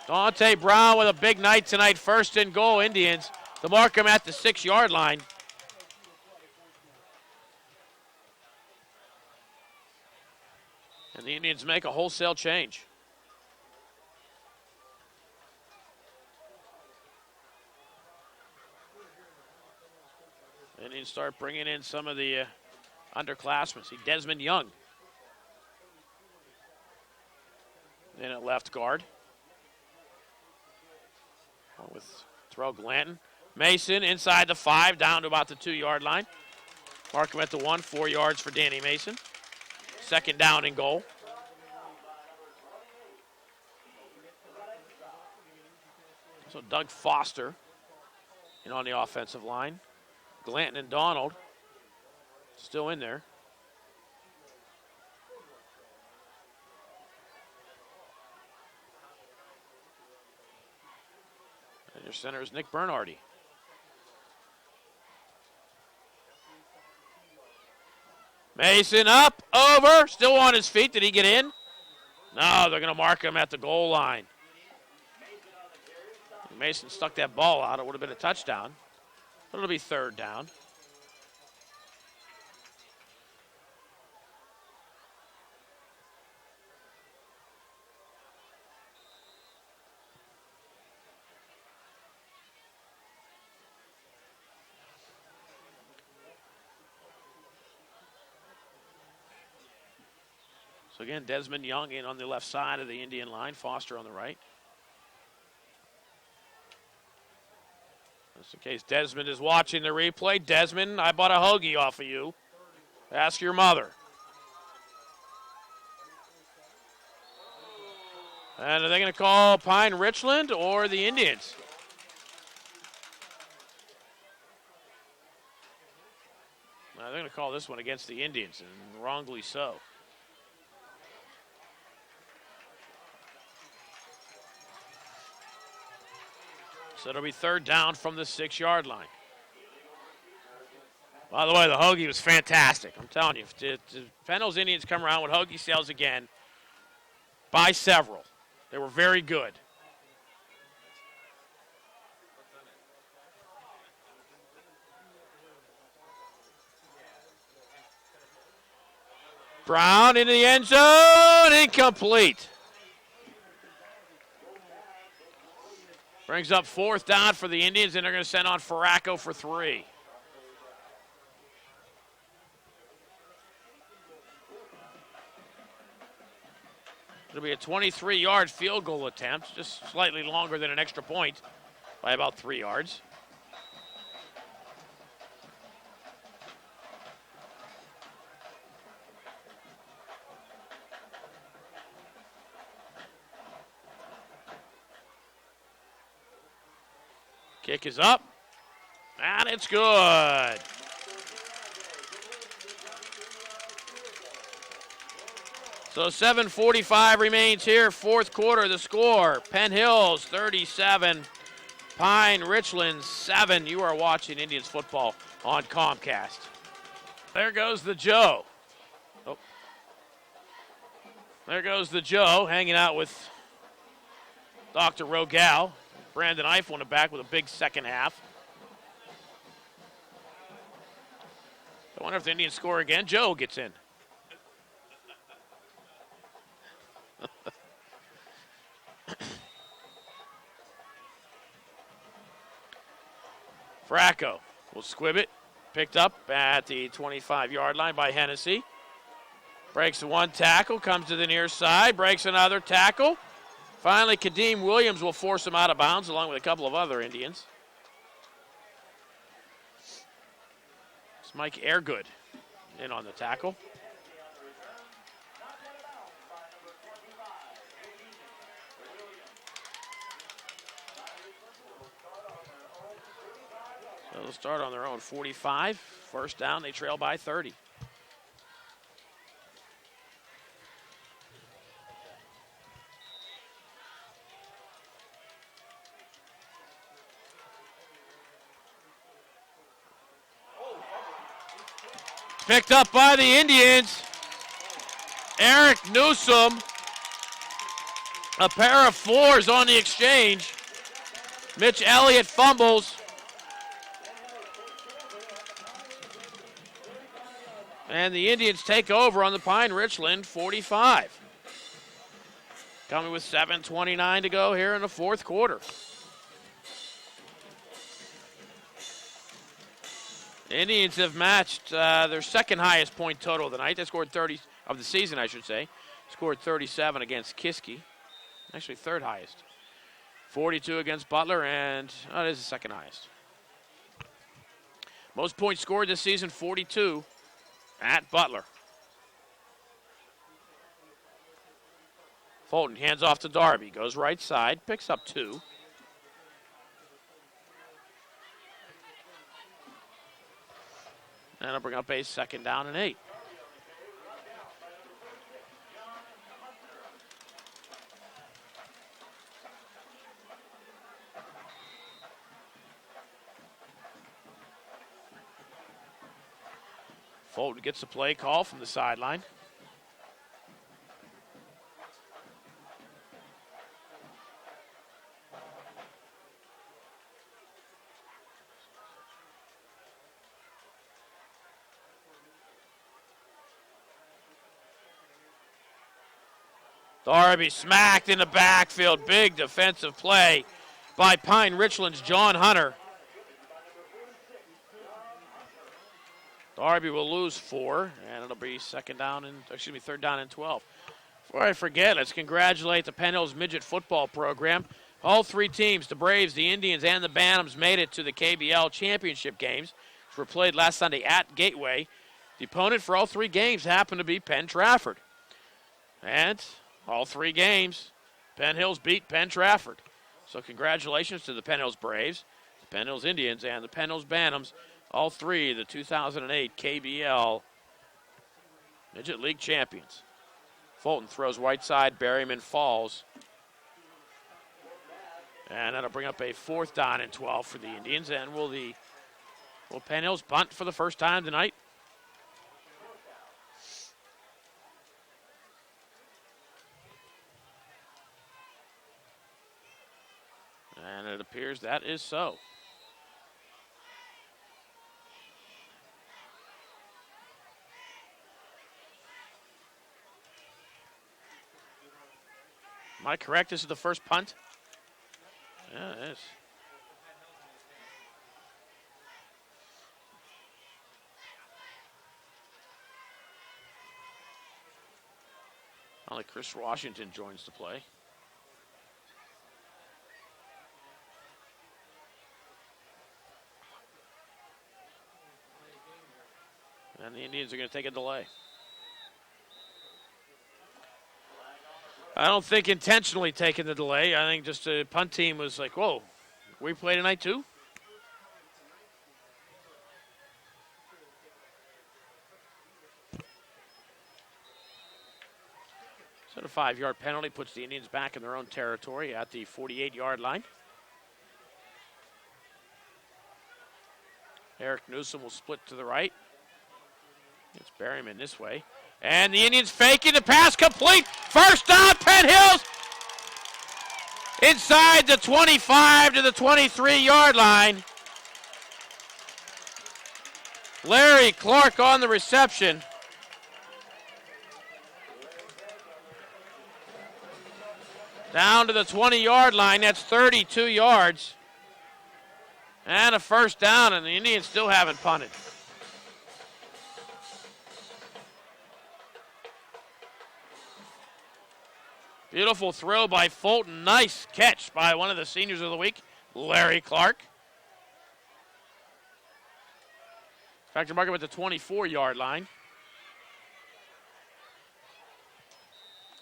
Dante Brown with a big night tonight. 1st and goal, Indians. To mark him at the 6-yard line. And the Indians make a wholesale change. And start bringing in some of the underclassmen. See Desmond Young in at left guard. With Terrell Glanton. Mason inside the 5, down to about the 2-yard line. Mark him at the 1, 4 yards for Danny Mason. 2nd down and goal. So Doug Foster in on the offensive line. Glanton and Donald still in there. And your center is Nick Bernardi. Mason up, over, still on his feet. Did he get in? No, they're going to mark him at the goal line. Mason stuck that ball out. It would have been a touchdown. But it'll be 3rd down. So again, Desmond Young in on the left side of the Indian line, Foster on the right. Just in case Desmond is watching the replay. Desmond, I bought a hoagie off of you. Ask your mother. And are they going to call Pine Richland or the Indians? They're going to call this one against the Indians, and wrongly so. So it'll be 3rd down from the 6-yard line. By the way, the hoagie was fantastic. I'm telling you, if Penn Hills Indians come around with hoagie sales again, buy several. They were very good. Brown into the end zone, incomplete. Brings up 4th down for the Indians, and they're going to send on Farraco for 3. It'll be a 23-yard field goal attempt, just slightly longer than an extra point by about 3 yards. Kick is up, and it's good. So 7:45 remains here, 4th quarter. The score, Penn Hills 37, Pine Richland 7. You are watching Indians football on Comcast. There goes the Joe. Oh. There goes the Joe hanging out with Dr. Rogal. Brandon Eiffel in the back with a big second half. I wonder if the Indians score again. Joe gets in. Fracco will squib it. Picked up at the 25-yard line by Hennessy. Breaks one tackle, comes to the near side, breaks another tackle. Finally, Kadeem Williams will force him out of bounds along with a couple of other Indians. It's Mike Airgood in on the tackle. So they'll start on their own 45. 1st down, they trail by 30. Picked up by the Indians. Eric Newsom. A pair of 4s on the exchange. Mitch Elliott fumbles. And the Indians take over on the Pine Richland 45. Coming with 7:29 to go here in the 4th quarter. The Indians have matched their 2nd highest point total of the night. They scored 30, of the season, I should say. Scored 37 against Kiski. Actually, 3rd highest. 42 against Butler, and it is the 2nd highest. Most points scored this season, 42 at Butler. Fulton hands off to Darby. Goes right side, picks up 2. And I'll bring up a 2nd down and 8. Fulton gets the play call from the sideline. Darby smacked in the backfield. Big defensive play by Pine Richland's John Hunter. Darby will lose 4, and it'll be 3rd down and 12. Before I forget, let's congratulate the Penn Hills Midget Football Program. All 3 teams, the Braves, the Indians, and the Bantams, made it to the KBL Championship games, which were played last Sunday at Gateway. The opponent for all 3 games happened to be Penn Trafford. And all 3 games, Penn Hills beat Penn Trafford. So congratulations to the Penn Hills Braves, the Penn Hills Indians, and the Penn Hills Bantams, all 3 the 2008 KBL Midget League champions. Fulton throws right side, Berryman falls. And that'll bring up a 4th down and 12 for the Indians. And will Penn Hills bunt for the first time tonight? appears that is so. Am I correct? This is the first punt? Yeah, it is. Only Chris Washington joins the play. And the Indians are going to take a delay. I don't think intentionally taking the delay. I think just the punt team was like, whoa, we play tonight too? So the 5-yard penalty puts the Indians back in their own territory at the 48-yard line. Eric Newsom will split to the right. It's Berryman this way. And the Indians faking the pass complete. First down, Penn Hills. Inside the 25 to the 23-yard line. Larry Clark on the reception. Down to the 20-yard line. That's 32 yards. And a first down, and the Indians still haven't punted. Beautiful throw by Fulton. Nice catch by one of the seniors of the week, Larry Clark. Factor marker at the 24-yard line.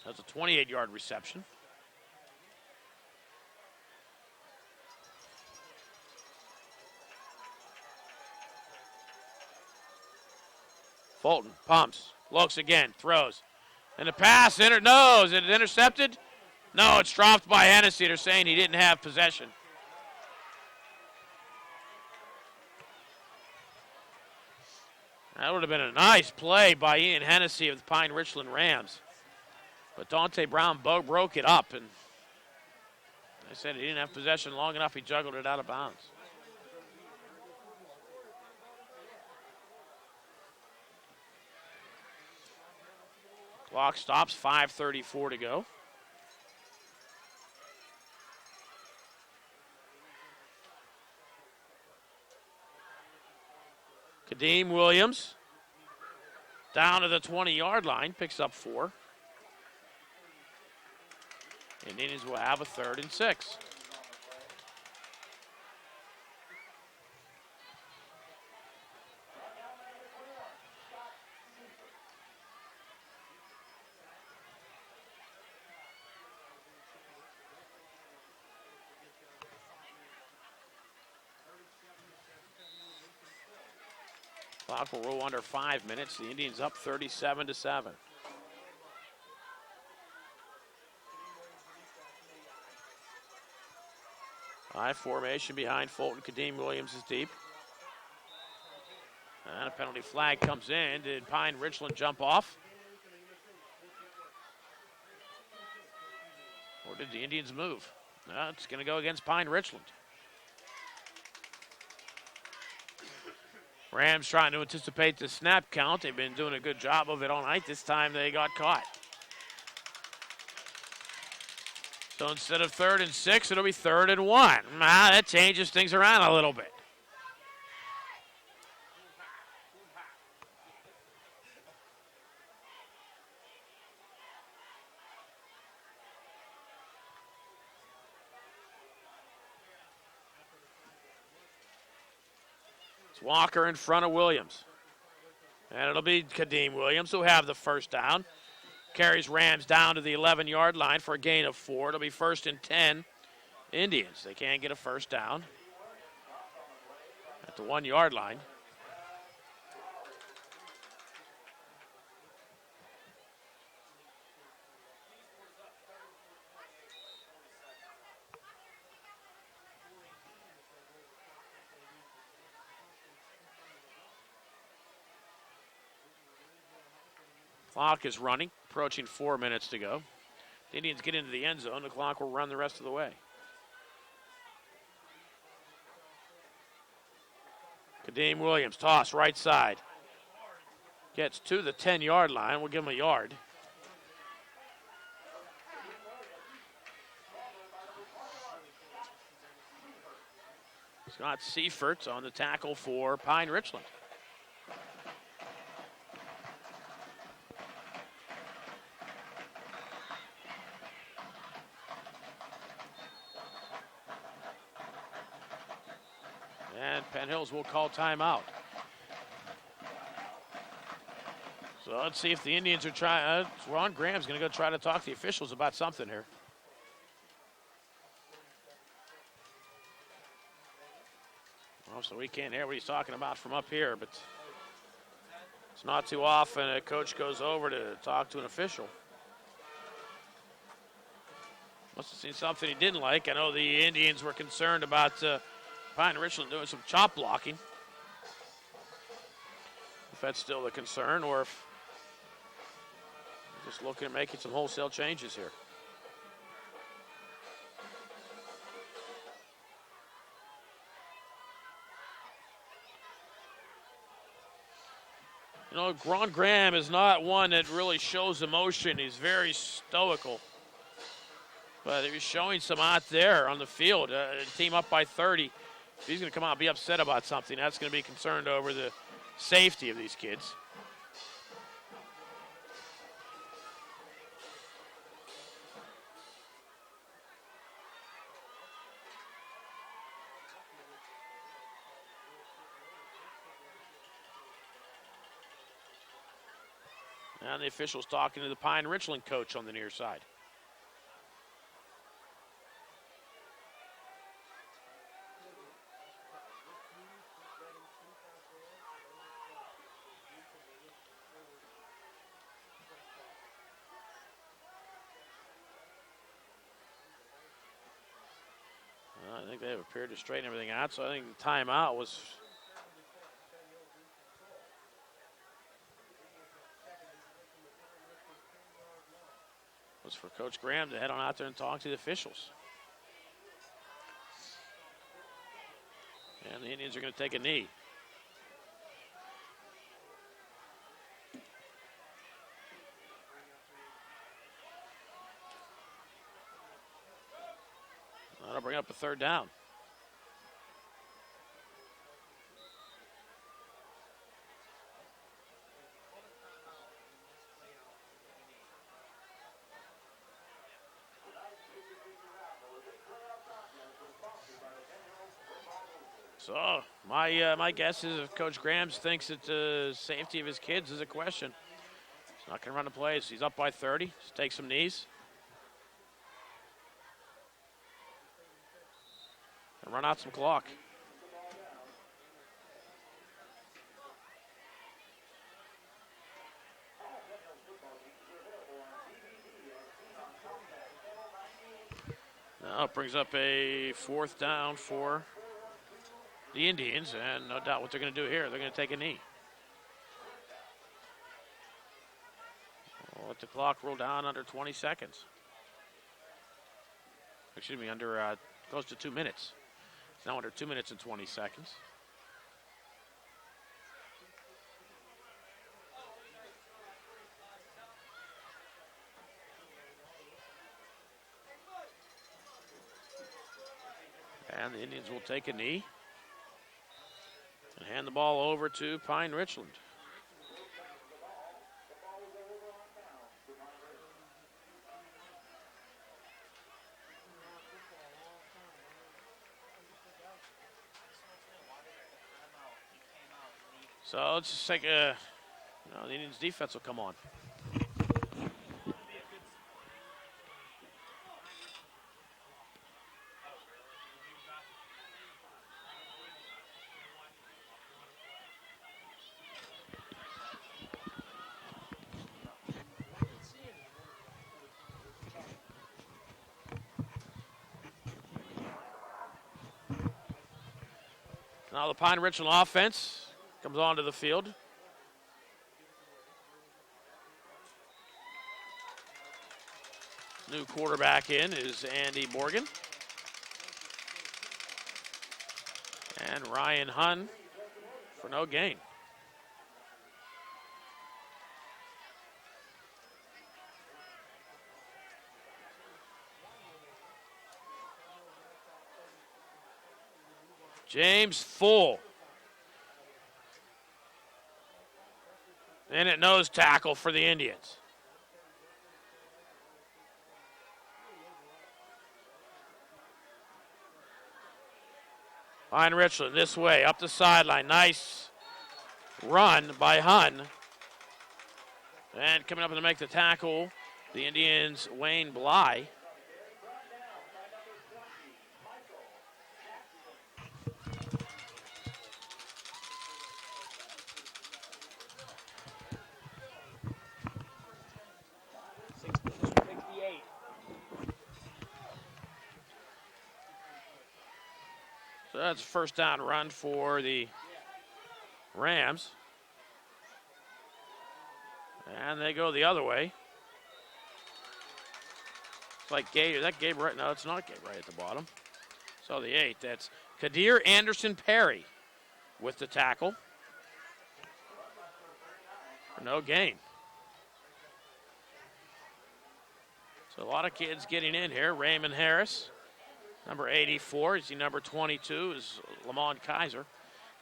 That's a 28-yard reception. Fulton pumps, looks again, throws. And the pass, no, is it intercepted? No, it's dropped by Hennessy. They're saying he didn't have possession. That would have been a nice play by Ian Hennessy of the Pine Richland Rams. But Dante Brown broke it up, and they said he didn't have possession long enough. He juggled it out of bounds. Clock stops, 5:34 to go. Kadeem Williams down to the 20-yard line, picks up 4. And Indians will have a 3rd and 6. Clock will roll under 5 minutes. The Indians up 37-7. High formation behind Fulton. Kadeem Williams is deep. And a penalty flag comes in. Did Pine Richland jump off? Or did the Indians move? No, it's going to go against Pine Richland. Rams trying to anticipate the snap count. They've been doing a good job of it all night. This time they got caught. So instead of 3rd and 6, it'll be 3rd and 1. That changes things around a little bit. Walker in front of Williams. And it'll be Kadeem Williams who'll have the first down. Carries Rams down to the 11-yard line for a gain of 4. It'll be 1st and 10 Indians. They can't get a first down at the 1-yard line. Clock is running, approaching 4 minutes to go. The Indians get into the end zone. The clock will run the rest of the way. Kadeem Williams, toss right side. Gets to the 10-yard line. We'll give him a yard. Scott Seifert on the tackle for Pine Richland. And Penn Hills will call timeout. So let's see if the Indians are trying. Ron Graham's going to go try to talk to the officials about something here. Well, so we can't hear what he's talking about from up here, but it's not too often a coach goes over to talk to an official. Must have seen something he didn't like. I know the Indians were concerned about Pine Richland doing some chop blocking. If that's still the concern, or if just looking at making some wholesale changes here. You know, Ron Graham is not one that really shows emotion. He's very stoical. But he was showing some out there on the field. Team up by 30. If he's going to come out and be upset about something, that's going to be concerned over the safety of these kids. And the officials talking to the Pine Richland coach on the near side. I think they have appeared to straighten everything out, so I think the timeout was for Coach Graham to head on out there and talk to the officials. And the Indians are going to take a knee. That'll bring up a third down. So my guess is if Coach Graham thinks that the safety of his kids is a question, he's not going to run the plays. He's up by 30. Just take some knees. And run out some clock. Now it brings up a fourth down for the Indians, and no doubt what they're going to do here. They're going to take a knee. We'll let the clock roll down under 20 seconds. Excuse me, under close to 2 minutes. It's now under 2 minutes and 20 seconds. And the Indians will take a knee and hand the ball over to Pine Richland. So let's just take the Indians defense will come on. Now the Pine Richland offense comes onto the field. New quarterback in is Andy Morgan. And Ryan Hunn for no gain. James full. And at nose tackle for the Indians. Pine Richland this way, up the sideline. Nice run by Hun. And coming up to make the tackle, the Indians' Wayne Bly. So that's a first down run for the Rams. And they go the other way. It's like Gabe. Is that Gabe right? No, it's not Gabe right at the bottom. So the 8. That's Kadir Anderson Perry with the tackle. For no gain. So a lot of kids getting in here. Raymond Harris. Number 84, you see number 22 is Lamont Kaiser.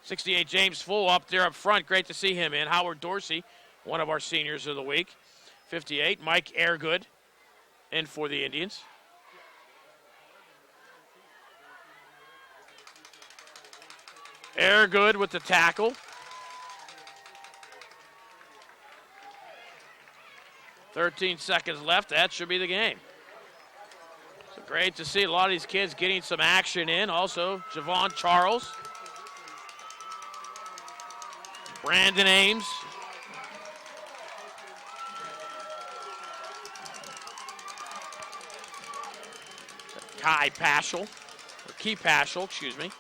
68, James Full up there up front. Great to see him in. Howard Dorsey, one of our seniors of the week. 58, Mike Airgood in for the Indians. Airgood with the tackle. "13 seconds left. That should be the game. Great to see a lot of these kids getting some action in. Also, Javon Charles, Brandon Ames, Key Paschal, excuse me,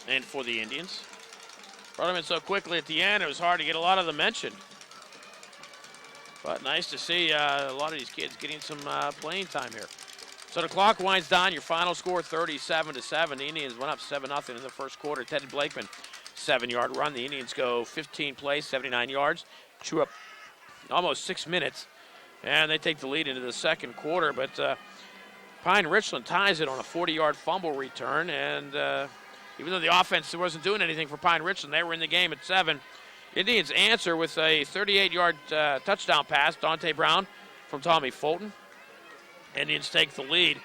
and for the Indians. Brought him in so quickly at the end, it was hard to get a lot of them mentioned. But nice to see a lot of these kids getting some playing time here. So the clock winds down. Your final score, 37-7. The Indians went up 7-0 in the first quarter. Teddy Blakeman, 7-yard run. The Indians go 15 plays, 79 yards. Chew up almost 6 minutes. And they take the lead into the second quarter. But Pine Richland ties it on a 40-yard fumble return. And even though the offense wasn't doing anything for Pine Richland, they were in the game at 7. Indians answer with a 38-yard touchdown pass. Dante Brown from Tommy Fulton. Indians take the lead.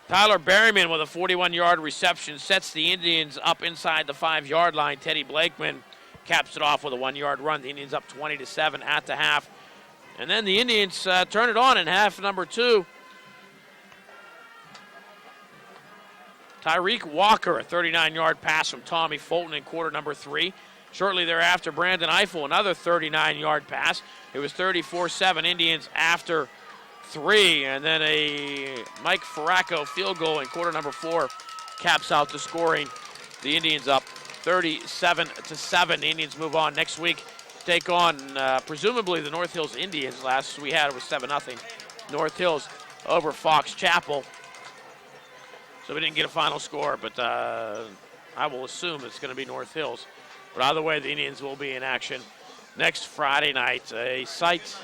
Tyler Berryman with a 41-yard reception sets the Indians up inside the 5-yard line. Teddy Blakeman caps it off with a 1-yard run. The Indians up 20-7 at the half. And then the Indians turn it on in half number 2. Tyreek Walker, a 39-yard pass from Tommy Fulton in quarter number 3. Shortly thereafter, Brandon Eiffel, another 39-yard pass. It was 34-7 Indians after 3, and then a Mike Farraco field goal in quarter number 4 caps out the scoring. The Indians up 37-7. The Indians move on next week, take on presumably the North Hills Indians. Last we had it was 7-0. North Hills over Fox Chapel. So we didn't get a final score, but I will assume it's going to be North Hills. But either way, the Indians will be in action next Friday night. A site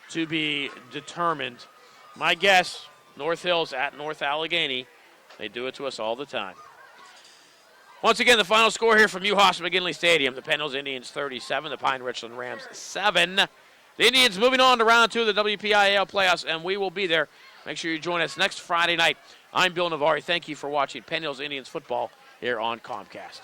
to be determined. My guess, North Hills at North Allegheny. They do it to us all the time. Once again, the final score here from Uhas McGinley Stadium. The Penn Hills Indians 37, the Pine Richland Rams 7. The Indians moving on to round 2 of the WPIAL Playoffs, and we will be there. Make sure you join us next Friday night. I'm Bill Navari. Thank you for watching Penn Hills Indians football here on Comcast.